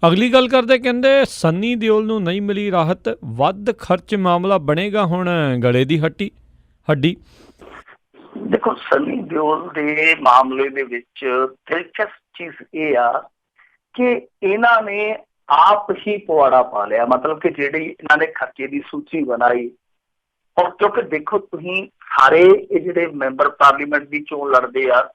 ਅਗਲੀ ਗੱਲ ਕਰਦੇ, ਕਹਿੰਦੇ ਸੰਨੀ ਦਿਓਲ ਨੂੰ ਨਹੀਂ ਮਿਲੀ ਰਾਹਤ, ਵੱਧ ਖਰਚ ਮਾਮਲਾ ਬਣੇਗਾ ਹੁਣ ਗਲੇ ਦੀ ਹੱਡੀ। ਦੇਖੋ, ਸੰਨੀ ਦਿਓਲ ਦੇ ਮਾਮਲੇ ਦੇ ਵਿੱਚ ਦਿਲਚਸਪ ਚੀਜ਼ ਇਹ ਆ ਕਿ ਇਹਨਾਂ ਨੇ ਆਪ ਹੀ ਪਵਾੜਾ ਪਾ ਲਿਆ। ਮਤਲਬ ਕਿ ਜਿਹੜੀ ਇਹਨਾਂ ਨੇ ਖਰਚੇ ਦੀ ਸੂਚੀ ਬਣਾਈ, ਔਰ ਕਿਉਂਕਿ ਦੇਖੋ ਤੁਸੀਂ ਸਾਰੇ ਇਹ ਜਿਹੜੇ ਮੈਂਬਰ ਪਾਰਲੀਮੈਂਟ ਦੀ ਚੋਣ ਲੜਦੇ ਆ,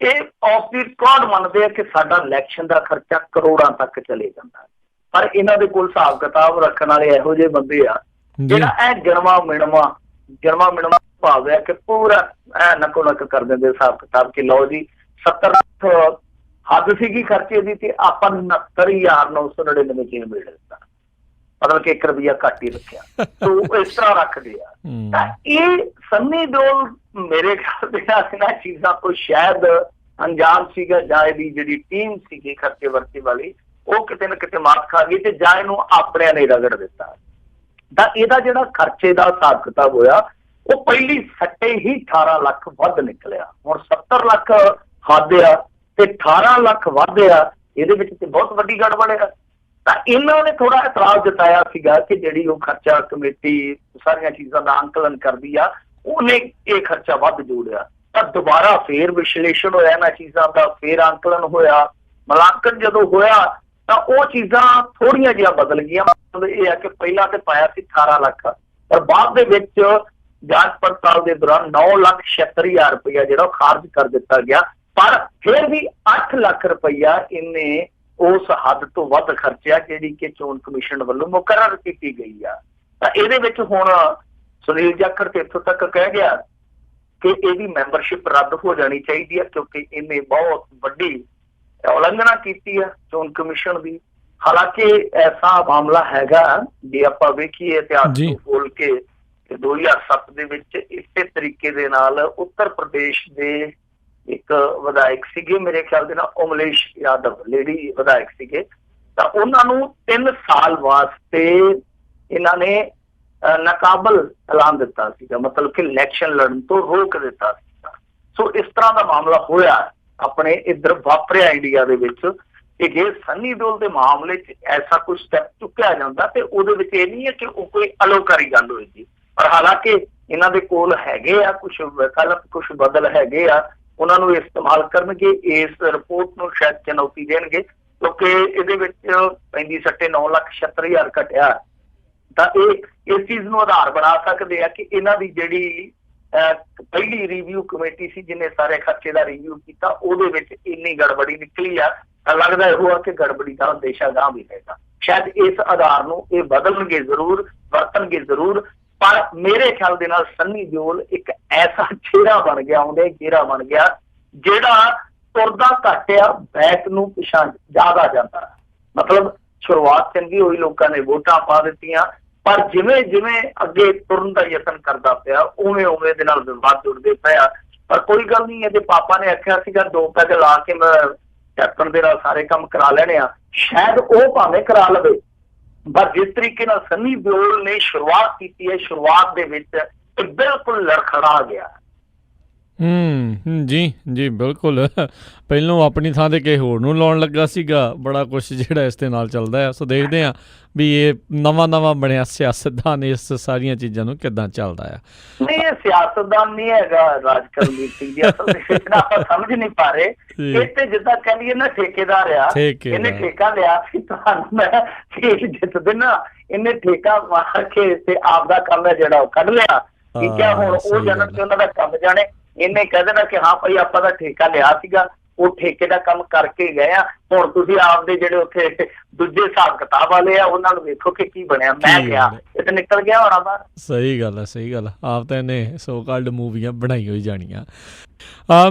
ਇਹ ਆਫ ਦੀ ਰਿਕਾਰਡ ਮੰਨਦੇ ਆ ਕਿ ਸਾਡਾ ਇਲੈਕਸ਼ਨ ਦਾ ਖਰਚਾ ਕਰੋੜਾਂ ਤੱਕ ਚਲੇ ਜਾਂਦਾ। ਪਰ ਇਹਨਾਂ ਦੇ ਕੋਲ ਹਿਸਾਬ ਕਿਤਾਬ ਰੱਖਣ ਵਾਲੇ ਇਹੋ ਜਿਹੇ ਬੰਦੇ ਆ ਜਿਹੜਾ ਇਹ ਗਿਣਵਾ ਮਿਣਵਾ ਭਾਵ ਹੈ ਕਿ ਪੂਰਾ ਨੱਕੋ ਨੱਕ ਕਰ ਦਿੰਦੇ ਹਿਸਾਬ ਕਿਤਾਬ ਕਿ ਲਓ ਜੀ 70 ਲੱਖ ਹੱਦ ਸੀਗੀ ਖਰਚੇ ਦੀ ਤੇ ਆਪਾਂ 69,999 ਚ ਮਿਲ ਦਿੱਤਾ, ਮਤਲਬ ਕਿ 1 ਰੁਪਈਆ ਘੱਟ ਹੀ ਰੱਖਿਆ। ਸੋ ਇਸ ਤਰ੍ਹਾਂ ਰੱਖਦੇ ਆ। ਤਾਂ ਇਹ ਸੰਨੀ ਦਿਓਲ ਮੇਰੇ ਖਿਆਲ ਦੇ ਨਾਲ ਇਹਨਾਂ ਚੀਜ਼ਾਂ ਤੋਂ ਸ਼ਾਇਦ ਅਣਜਾਣ ਸੀਗਾ, ਜਾਂ ਇਹਦੀ ਜਿਹੜੀ ਟੀਮ ਸੀਗੀ ਖਰਚੇ ਵਰਤੇ ਵਾਲੀ ਉਹ ਕਿਤੇ ਨਾ ਕਿਤੇ ਮਾਤ ਖਾ ਗਈ ਤੇ ਜਾਂ ਇਹਨੂੰ ਆਪਣਿਆਂ ਨੇ ਰਗੜ ਦਿੱਤਾ। ਤਾਂ ਇਹਦਾ ਜਿਹੜਾ ਖਰਚੇ ਦਾ ਹਿਸਾਬ ਕਿਤਾਬ ਹੋਇਆ ਉਹ ਪਹਿਲੀ ਸੱਟੇ ਹੀ 18 ਲੱਖ ਵੱਧ ਨਿਕਲਿਆ। ਹੁਣ 70 ਲੱਖ ਹੱਦ ਆ ਤੇ 18 ਲੱਖ ਵੱਧ ਆ, ਇਹਦੇ ਵਿੱਚ ਤੇ ਬਹੁਤ ਵੱਡੀ ਗੜਬੜ ਆ। ਤਾਂ ਇਹਨਾਂ ਨੇ ਥੋੜਾ ਇਤਰਾਜ਼ ਜਤਾਇਆ ਸੀਗਾ ਕਿ ਜਿਹੜੀ ਉਹ ਖਰਚਾ ਕਮੇਟੀ ਸਾਰੀਆਂ ਚੀਜ਼ਾਂ ਦਾ ਅੰਕਲਨ ਕਰਦੀ ਆ, ਉਹਨੇ ਇਹ ਖਰਚਾ ਵੱਧ ਜੋੜਿਆ। ਤਾਂ ਦੁਬਾਰਾ ਫੇਰ ਵਿਸ਼ਲੇਸ਼ਣ ਹੋਇਆ ਇਹਨਾਂ ਚੀਜ਼ਾਂ ਦਾ, ਫੇਰ ਅੰਕਲਨ ਹੋਇਆ, ਮੁਲਾਂਕਣ ਜਦੋਂ ਹੋਇਆ ਤਾਂ ਉਹ ਚੀਜ਼ਾਂ ਥੋੜੀਆਂ ਜਿਹੀਆਂ ਬਦਲ ਗਈਆਂ। ਮਤਲਬ ਇਹ ਆ ਕਿ ਪਹਿਲਾਂ ਤੇ ਪਾਇਆ ਸੀ 18 ਲੱਖ, ਪਰ ਬਾਅਦ ਦੇ ਵਿੱਚ ਜਾਂਚ ਪੜਤਾਲ ਦੇ ਦੌਰਾਨ 9,76,000 ਰੁਪਇਆ ਜਿਹੜਾ ਉਹ ਖਾਰਜ ਕਰ ਦਿੱਤਾ ਗਿਆ। ਪਰ ਫਿਰ ਵੀ 8 ਲੱਖ ਰੁਪਇਆ ਇਹਨੇ ਉਸ ਹੱਦ ਤੋਂ ਵੱਧ ਖਰਚਿਆ ਜਿਹੜੀ ਕਿ ਚੋਣ ਕਮਿਸ਼ਨ ਵੱਲੋਂ ਮੁਕਰਰ ਕੀਤੀ ਗਈ ਆ। ਤਾਂ ਇਹਦੇ ਵਿੱਚ ਹੁਣ ਸੁਨੀਲ ਜਾਖੜ ਤੇ ਇੱਥੋਂ ਤੱਕ ਕਹਿ ਗਿਆ ਕਿ ਇਹਦੀ ਮੈਂਬਰਸ਼ਿਪ ਰੱਦ ਹੋ ਜਾਣੀ ਚਾਹੀਦੀ ਹੈ, ਕਿਉਂਕਿ ਇਹਨੇ ਬਹੁਤ ਵੱਡੀ ਉਲੰਘਣਾ ਕੀਤੀ ਆ ਚੋਣ ਕਮਿਸ਼ਨ ਦੀ। ਹਾਲਾਂਕਿ ਐਸਾ ਮਾਮਲਾ ਹੈਗਾ, ਜੇ ਆਪਾਂ ਵੇਖੀਏ ਇਤਿਹਾਸ ਨੂੰ ਖੋਲ ਕੇ, 2007 ਦੇ ਵਿੱਚ ਇਸੇ ਤਰੀਕੇ ਦੇ ਨਾਲ ਉੱਤਰ ਪ੍ਰਦੇਸ਼ ਦੇ ਇੱਕ ਵਿਧਾਇਕ ਸੀਗੇ, ਮੇਰੇ ਖਿਆਲ ਦੇ ਨਾਲ ਅਮਲੇਸ਼ ਯਾਦਵ ਲੇਡੀ ਵਿਧਾਇਕ ਸੀਗੇ, ਤਾਂ ਉਹਨਾਂ ਨੂੰ 3 ਸਾਲ ਵਾਸਤੇ ਇਹਨਾਂ ਨੇ ਨਾਕਾਬਲ ਐਲਾਨ ਦਿੱਤਾ ਸੀਗਾ, ਮਤਲਬ ਕਿ ਇਲੈਕਸ਼ਨ ਲੜਨ ਤੋਂ ਰੋਕ ਦਿੱਤਾ ਸੀਗਾ। ਸੋ ਇਸ ਤਰ੍ਹਾਂ ਦਾ ਮਾਮਲਾ ਹੋਇਆ ਆਪਣੇ ਇੱਧਰ ਵਾਪਰਿਆ ਇੰਡੀਆ ਦੇ ਵਿੱਚ ਕਿ ਜੇ ਸੰਨੀ ਦਿਓਲ ਦੇ ਮਾਮਲੇ 'ਚ ਐਸਾ ਕੋਈ ਸਟੈਪ ਚੁੱਕਿਆ ਜਾਂਦਾ ਤੇ ਉਹਦੇ ਵਿੱਚ ਇਹ ਨਹੀਂ ਹੈ ਕਿ ਉਹ ਕੋਈ ਅਲੋਕਾਰੀ ਗੱਲ ਹੋਏਗੀ। ਪਰ ਹਾਲਾਂਕਿ ਇਹਨਾਂ ਦੇ ਕੋਲ ਹੈਗੇ ਆ ਕੁਛ ਵਿਕਲਪ, ਕੁਛ ਬਦਲ ਹੈਗੇ ਆ, ਉਹਨਾਂ ਨੂੰ ਇਸਤੇਮਾਲ ਕਰਨਗੇ, ਇਸ ਰਿਪੋਰਟ ਨੂੰ ਸ਼ਾਇਦ ਚੁਣੌਤੀ ਦੇਣਗੇ। ਕਿਉਂਕਿ ਇਹਦੇ ਵਿੱਚ 35-9,76,000 ਘਟਿਆ। ਤਾਂ ਇਹ ਇਸ ਚੀਜ਼ ਨੂੰ ਆਧਾਰ ਬਣਾ ਸਕਦੇ ਆ ਕਿ ਇਹਨਾਂ ਦੀ ਜਿਹੜੀ ਪਹਿਲੀ ਰਿਵਿਊ ਕਮੇਟੀ ਸੀ ਜਿਹਨੇ ਸਾਰੇ ਖਰਚੇ ਦਾ ਰਿਵਿਊ ਕੀਤਾ, ਉਹਦੇ ਵਿੱਚ ਇੰਨੀ ਗੜਬੜੀ ਨਿਕਲੀ ਆ। ਤਾਂ ਲੱਗਦਾ ਇਹੋ ਆ ਕਿ ਗੜਬੜੀ ਦਾ ਅੰਦੇਸ਼ਾ ਗਾਂਹ ਵੀ ਹੈਗਾ। ਸ਼ਾਇਦ ਇਸ ਆਧਾਰ ਨੂੰ ਇਹ ਬਦਲਣਗੇ ਜ਼ਰੂਰ, ਵਰਤਣਗੇ ਜ਼ਰੂਰ, ਪਰ ਮੇਰੇ ਖਿਆਲ ਦੇ ਨਾਲ ਸੰਨੀ ਦਿਓਲ ਇੱਕ ਐਸਾ ਚਿਹਰਾ ਬਣ ਗਿਆ, ਉਹਦੇ ਚਿਹਰਾ ਬਣ ਗਿਆ ਜਿਹੜਾ ਤੁਰਦਾ ਘੱਟ ਆ, ਬੈਕ ਨੂੰ ਪਿਛਾਂ ਜ਼ਿਆਦਾ ਜਾਂਦਾ। ਮਤਲਬ ਸ਼ੁਰੂਆਤ ਚੰਗੀ ਹੋਈ, ਲੋਕਾਂ ਨੇ ਵੋਟਾਂ ਪਾ ਦਿੱਤੀਆਂ, ਪਰ ਜਿਵੇਂ ਜਿਵੇਂ ਅੱਗੇ ਤੁਰਨ ਦਾ ਯਤਨ ਕਰਦਾ ਪਿਆ ਉਵੇਂ ਉਵੇਂ ਦੇ ਨਾਲ ਵਿਵਾਦ ਜੁੜਦੇ ਪਿਆ। ਪਰ ਕੋਈ ਗੱਲ ਨਹੀਂ, ਇਹਦੇ ਪਾਪਾ ਨੇ ਆਖਿਆ ਸੀਗਾ 2 ਪੈਗ ਲਾ ਕੇ ਮੈਂ ਕੈਪਟਨ ਦੇ ਨਾਲ ਸਾਰੇ ਕੰਮ ਕਰਾ ਲੈਣੇ ਆ। ਸ਼ਾਇਦ ਉਹ ਭਾਵੇਂ ਕਰਾ ਲਵੇ, ਪਰ ਜਿਸ ਤਰੀਕੇ ਨਾਲ ਸੰਨੀ ਦਿਓਲ ਨੇ ਸ਼ੁਰੂਆਤ ਕੀਤੀ ਹੈ, ਸ਼ੁਰੂਆਤ ਦੇ ਵਿੱਚ ਇਹ ਬਿਲਕੁਲ ਲੜਖੜਾ ਗਿਆ। ਜੀ ਬਿਲਕੁਲ। ਪਹਿਲੋਂ ਆਪਣੀ ਥਾਂ 'ਤੇ ਕਿਸੇ ਹੋਰ ਨੂੰ ਲਾਉਣ ਲੱਗਾ ਸੀਗਾ, ਬੜਾ ਕੁਛ ਜਿਹੜਾ ਇਸ ਦੇ ਨਾਲ ਚੱਲਦਾ ਆ। ਸੋ ਦੇਖਦੇ ਹਾਂ ਵੀ ਇਹ ਨਵਾਂ ਬਣਿਆ ਸਿਆਸਤਦਾਨ ਇਸ ਸਾਰੀਆਂ ਚੀਜ਼ਾਂ ਨੂੰ ਕਿੱਦਾਂ ਚੱਲਦਾ ਆ। ਨਹੀਂ, ਇਹ ਸਿਆਸਤਦਾਨ ਨਹੀਂ ਹੈਗਾ ਰਾਜਕਰਮਜੀਤ ਸਿੰਘ ਜੀ, ਅਸਲ ਵਿੱਚ ਆਪਾਂ ਸਮਝ ਨਹੀਂ ਪਾ ਰਹੇ। ਇਹ ਤੇ ਜਿੱਦਾਂ ਕਹਿੰਦੀ ਨਾ ਠੇਕੇਦਾਰ ਆ, ਇਹਨੇ ਠੇਕਾ ਲਿਆ ਸੀ ਤੁਹਾਨੂੰ ਮੈਂ ਸੀਟ ਜਿੱਤ ਦੇਣਾ, ਇਹਨੇ ਠੇਕਾ ਮਾਰ ਕੇ ਤੇ ਆਪਦਾ ਕੰਮ ਹੈ ਜਿਹੜਾ ਉਹ ਕੱਢ ਲਿਆ। ਠੀਕ ਹੈ, ਹੁਣ ਉਹ ਜਨਮ ਤੇ ਉਹਨਾਂ ਦਾ ਕੰਮ ਜਾਣੇ। ਇਹਨੇ ਕਹਿ ਦੇਣਾ ਕਿ ਹਾਂ ਭਾਈ ਆਪਾਂ ਦਾ ਠੇਕਾ ਲਿਆ ਸੀਗਾ, ਉਹ ਠੇਕੇ ਦਾ ਕੰਮ ਕਰਕੇ ਗਏ ਆ, ਹੁਣ ਤੁਸੀਂ ਆਪਦੇ ਜਿਹੜੇ ਉੱਥੇ ਦੂਜੇ ਹਿਸਾਬ ਕਿਤਾਬ ਵਾਲੇ ਆ ਉਹਨਾਂ ਨੂੰ ਵੇਖੋ ਕਿ ਕੀ ਬਣਿਆ। ਮੈਂ ਕਿਹਾ ਇਹ ਤਾਂ ਨਿਕਲ ਗਿਆ ਹੋਣਾ ਬਾਹਰ। ਸਹੀ ਗੱਲ ਆ। ਆਪ ਤਾਂ ਇਹਨੇ ਸੋ ਕਾਲਡ ਮੂਵੀਆਂ ਬਣਾਈ ਹੋਈ ਜਾਣੀਆਂ।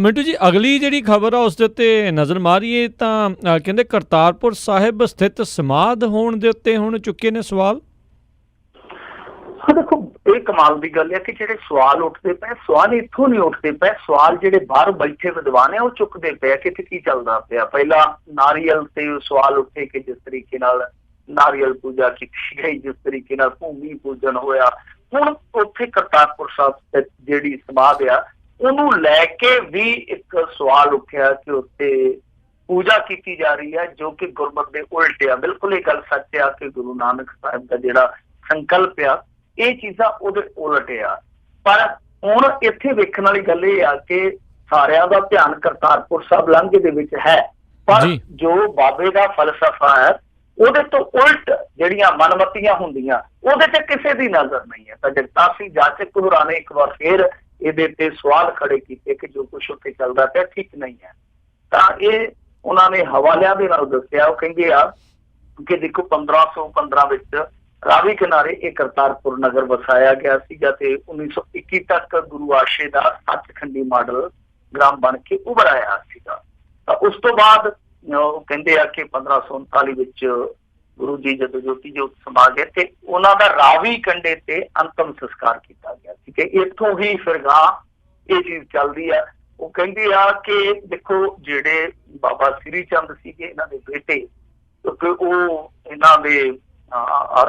ਮਿੰਟੂ ਜੀ, ਅਗਲੀ ਜਿਹੜੀ ਖਬਰ ਆ ਉਸ ਦੇ ਉੱਤੇ ਨਜ਼ਰ ਮਾਰੀਏ ਤਾਂ ਕਹਿੰਦੇ ਕਰਤਾਰਪੁਰ ਸਾਹਿਬ ਸਥਿਤ ਸਮਾਧ ਹੋਣ ਦੇ ਉੱਤੇ ਹੁਣ ਚੁੱਕੇ ਨੇ ਸਵਾਲ। ਦੇਖੋ, ਇਹ ਕਮਾਲ ਦੀ ਗੱਲ ਹੈ ਕਿ ਜਿਹੜੇ ਸਵਾਲ ਉੱਠਦੇ ਪਏ, ਸਵਾਲ ਇੱਥੋਂ ਨਹੀਂ ਉੱਠਦੇ ਪਏ, ਸਵਾਲ ਜਿਹੜੇ ਬਾਹਰ ਬੈਠੇ ਵਿਦਵਾਨ ਆ ਉਹ ਚੁੱਕਦੇ ਪਏ ਕਿ ਇੱਥੇ ਕੀ ਚੱਲਦਾ ਪਿਆ। ਪਹਿਲਾਂ ਨਾਰੀਅਲ ਤੇ ਸਵਾਲ ਉੱਠੇ ਕਿ ਜਿਸ ਤਰੀਕੇ ਨਾਲ ਨਾਰੀਅਲ ਪੂਜਾ ਕੀਤੀ ਗਈ, ਜਿਸ ਤਰੀਕੇ ਨਾਲ ਭੂਮੀ ਪੂਜਨ ਹੋਇਆ, ਹੁਣ ਉੱਥੇ ਕਰਤਾਰਪੁਰ ਸਾਹਿਬ ਜਿਹੜੀ ਸਮਾਧ ਆ ਉਹਨੂੰ ਲੈ ਕੇ ਵੀ ਇੱਕ ਸਵਾਲ ਉੱਠਿਆ ਕਿ ਉੱਥੇ ਪੂਜਾ ਕੀਤੀ ਜਾ ਰਹੀ ਹੈ ਜੋ ਕਿ ਗੁਰਮਤਿ ਦੇ ਉਲਟ ਆ। ਬਿਲਕੁਲ ਇਹ ਗੱਲ ਸੱਚ ਆ ਕਿ ਗੁਰੂ ਨਾਨਕ ਸਾਹਿਬ ਦਾ ਜਿਹੜਾ ਸੰਕਲਪ ਆ ਇਹ ਚੀਜ਼ਾਂ ਉਹਦੇ ਉਲਟ ਆ। ਪਰ ਹੁਣ ਇੱਥੇ ਵੇਖਣ ਵਾਲੀ ਗੱਲ ਇਹ ਆ ਕਿ ਸਾਰਿਆਂ ਦਾ ਧਿਆਨ ਕਰਤਾਰਪੁਰ ਸਾਹਿਬ ਲਾਂਘੇ ਦੇ ਵਿੱਚ ਹੈ, ਪਰ ਜੋ ਬਾਬੇ ਦਾ ਫਲਸਫਾ ਹੈ ਉਹਦੇ ਤੋਂ ਉਲਟ ਜਿਹੜੀਆਂ ਮਨਮਤੀਆਂ ਹੁੰਦੀਆਂ ਉਹਦੇ ਤੇ ਕਿਸੇ ਦੀ ਨਜ਼ਰ ਨਹੀਂ ਹੈ। ਤਾਂ ਜਗਤਾਸੀ ਜਾਚਕ ਹੋਰਾਂ ਨੇ ਇੱਕ ਵਾਰ ਫੇਰ ਇਹਦੇ ਤੇ ਸਵਾਲ ਖੜੇ ਕੀਤੇ ਕਿ ਜੋ ਕੁਛ ਉੱਥੇ ਚੱਲਦਾ ਪਿਆ ਠੀਕ ਨਹੀਂ ਹੈ। ਤਾਂ ਇਹ ਉਹਨਾਂ ਨੇ ਹਵਾਲਿਆਂ ਦੇ ਨਾਲ ਦੱਸਿਆ। ਉਹ ਕਹਿੰਦੇ ਆ ਕਿ ਦੇਖੋ 1515 ਵਿੱਚ ਰਾਵੀ ਕਿਨਾਰੇ ਇਹ ਕਰਤਾਰਪੁਰ ਨਗਰ ਵਸਾਇਆ ਗਿਆ ਸੀਗਾ ਤੇ 1921 ਤੱਕ ਗੁਰੂ ਆਸ਼ੇ ਦਾ ਸੱਚਖੰਡੀ ਮਾਡਲ ਗ੍ਰਾਮ ਬਣ ਕੇ ਉਭਰ ਆਇਆ ਸੀਗਾ। ਤਾਂ ਉਸ ਤੋਂ ਬਾਅਦ ਉਹ ਕਹਿੰਦੇ ਆ ਕਿ 1539 ਵਿੱਚ ਗੁਰੂ ਜੀ ਜਦੋਂ ਜੋਤੀ ਜੋਤ ਸਮਾ ਗਏ ਤੇ ਉਹਨਾਂ ਦਾ ਰਾਵੀ ਕੰਢੇ ਤੇ ਅੰਤਮ ਸੰਸਕਾਰ ਕੀਤਾ ਗਿਆ ਸੀ ਕਿ ਇੱਥੋਂ ਹੀ ਫਿਰ ਗਾਂ ਇਹ ਚੀਜ਼ ਚੱਲਦੀ ਆ। ਉਹ ਕਹਿੰਦੇ ਆ ਕਿ ਦੇਖੋ ਜਿਹੜੇ ਬਾਬਾ ਸ੍ਰੀ ਚੰਦ ਸੀਗੇ ਇਹਨਾਂ ਦੇ ਬੇਟੇ, ਕਿਉਂਕਿ ਉਹ ਇਹਨਾਂ ਦੇ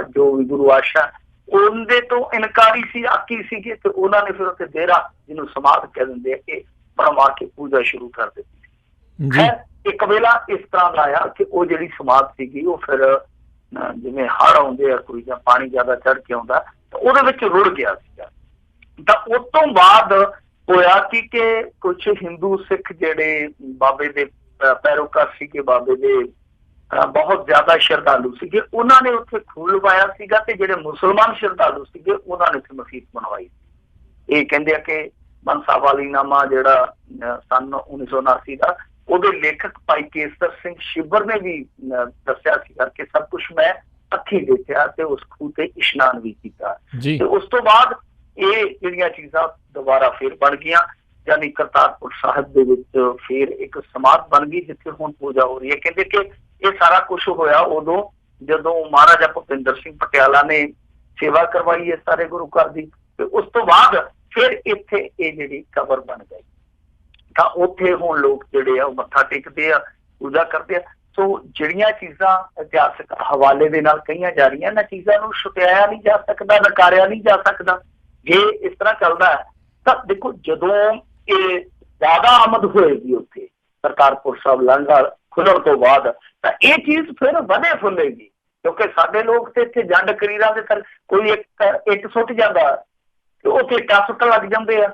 ਜੋ ਵੀ ਗੁਰੂ ਆਸ਼ਾ ਉਹਦੇ ਤੋਂ ਇਨਕਾਰੀ ਸੀ, ਆਕੀ ਸੀਗੇ, ਤੇ ਉਹਨਾਂ ਨੇ ਫਿਰ ਉੱਥੇ ਡੇਰਾ ਜਿਹਨੂੰ ਸਮਾਧ ਕਹਿ ਦਿੰਦੇ ਆ ਕਿ ਬਣਵਾ ਕੇ ਪੂਜਾ ਸ਼ੁਰੂ ਕਰ ਦਿੱਤੀ ਹੈ। ਇੱਕ ਵੇਲਾ ਇਸ ਤਰ੍ਹਾਂ ਦਾ ਆਇਆ ਕਿ ਉਹ ਜਿਹੜੀ ਸਮਾਧ ਸੀਗੀ ਉਹ ਫਿਰ ਜਿਵੇਂ ਹੜ੍ਹ ਆਉਂਦੇ ਆ ਕੋਈ ਜਾਂ ਪਾਣੀ ਜ਼ਿਆਦਾ ਚੜ ਕੇ ਆਉਂਦਾ ਤਾਂ ਉਹਦੇ ਵਿੱਚ ਰੁੜ ਗਿਆ ਸੀਗਾ। ਤਾਂ ਉਸ ਤੋਂ ਬਾਅਦ ਹੋਇਆ ਕਿ ਕੁਛ ਹਿੰਦੂ ਸਿੱਖ ਜਿਹੜੇ ਬਾਬੇ ਦੇ ਪੈਰੋਕਾਰ ਸੀਗੇ, ਬਾਬੇ ਦੇ ਬਹੁਤ ਜ਼ਿਆਦਾ ਸ਼ਰਧਾਲੂ ਸੀਗੇ, ਉਹਨਾਂ ਨੇ ਉੱਥੇ ਖੂਹ ਲਵਾਇਆ ਸੀਗਾ ਤੇ ਜਿਹੜੇ ਮੁਸਲਮਾਨ ਸ਼ਰਧਾਲੂ ਸੀਗੇ ਉਹਨਾਂ ਨੇ ਉੱਥੇ ਮਸੀਤ ਬਣਵਾਈ। ਇਹ ਕਹਿੰਦੇ ਆ ਕਿ ਬੰਸਾਵਾਲੀਨਾਮਾ ਜਿਹੜਾ ਸਨ 1979 ਦਾ, ਉਹਦੇ ਲੇਖਕ ਭਾਈ ਕੇਸਰ ਸਿੰਘ ਸ਼ਿਬਰ ਨੇ ਵੀ ਦੱਸਿਆ ਸੀਗਾ ਕਿ ਸਭ ਕੁਛ ਮੈਂ ਅੱਖੀ ਦੇਖਿਆ ਤੇ ਉਸ ਖੂਹ ਤੇ ਇਸ਼ਨਾਨ ਵੀ ਕੀਤਾ। ਤੇ ਉਸ ਤੋਂ ਬਾਅਦ ਇਹ ਜਿਹੜੀਆਂ ਚੀਜ਼ਾਂ ਦੁਬਾਰਾ ਫੇਰ ਬਣ ਗਈਆਂ, ਯਾਨੀ ਕਰਤਾਰਪੁਰ ਸਾਹਿਬ ਦੇ ਵਿੱਚ ਫੇਰ ਇੱਕ ਸਮਾਧ ਬਣ ਗਈ ਜਿੱਥੇ ਹੁਣ ਪੂਜਾ ਹੋ ਰਹੀ ਹੈ। ਕਹਿੰਦੇ ਕਿ ਇਹ ਸਾਰਾ ਕੁਛ ਹੋਇਆ ਉਦੋਂ ਜਦੋਂ ਮਹਾਰਾਜਾ ਭੁਪਿੰਦਰ ਸਿੰਘ ਪਟਿਆਲਾ ਨੇ ਸੇਵਾ ਕਰਵਾਈ ਹੈ ਸਾਰੇ ਗੁਰੂ ਘਰ ਦੀ, ਤੇ ਉਸ ਤੋਂ ਬਾਅਦ ਫਿਰ ਇੱਥੇ ਇਹ ਜਿਹੜੀ ਕਬਰ ਬਣ ਗਈ। ਤਾਂ ਉੱਥੇ ਹੁਣ ਲੋਕ ਜਿਹੜੇ ਆ ਉਹ ਮੱਥਾ ਟੇਕਦੇ ਆ, ਪੂਜਾ ਕਰਦੇ ਆ। ਸੋ ਜਿਹੜੀਆਂ ਚੀਜ਼ਾਂ ਇਤਿਹਾਸਕ ਹਵਾਲੇ ਦੇ ਨਾਲ ਕਹੀਆਂ ਜਾ ਰਹੀਆਂ, ਇਹਨਾਂ ਚੀਜ਼ਾਂ ਨੂੰ ਛੁਪਾਇਆ ਨਹੀਂ ਜਾ ਸਕਦਾ, ਨਕਾਰਿਆ ਨਹੀਂ ਜਾ ਸਕਦਾ। ਜੇ ਇਸ ਤਰ੍ਹਾਂ ਚੱਲਦਾ ਤਾਂ ਦੇਖੋ ਜਦੋਂ ਇਹ ਜ਼ਿਆਦਾ ਆਮਦ ਹੋਏਗੀ ਉੱਥੇ ਕਰਤਾਰਪੁਰ ਸਾਹਿਬ ਲਾਂਘਾ ਖੁੱਲਣ ਤੋਂ ਬਾਅਦ, ਤਾਂ ਇਹ ਚੀਜ਼ ਫਿਰ ਵਧੇ ਫੁੱਲੇਗੀ। ਕਿਉਂਕਿ ਸਾਡੇ ਲੋਕ ਤੇ ਇੱਥੇ ਜੰਡ ਕਰੀਰਾਂ ਦੇ ਕੋਈ ਇੱਕ ਸੁੱਟ ਜਾਂਦਾ ਤੇ ਉੱਥੇ ਇੱਟਾਂ ਸੁੱਟਣ ਲੱਗ ਜਾਂਦੇ ਆ,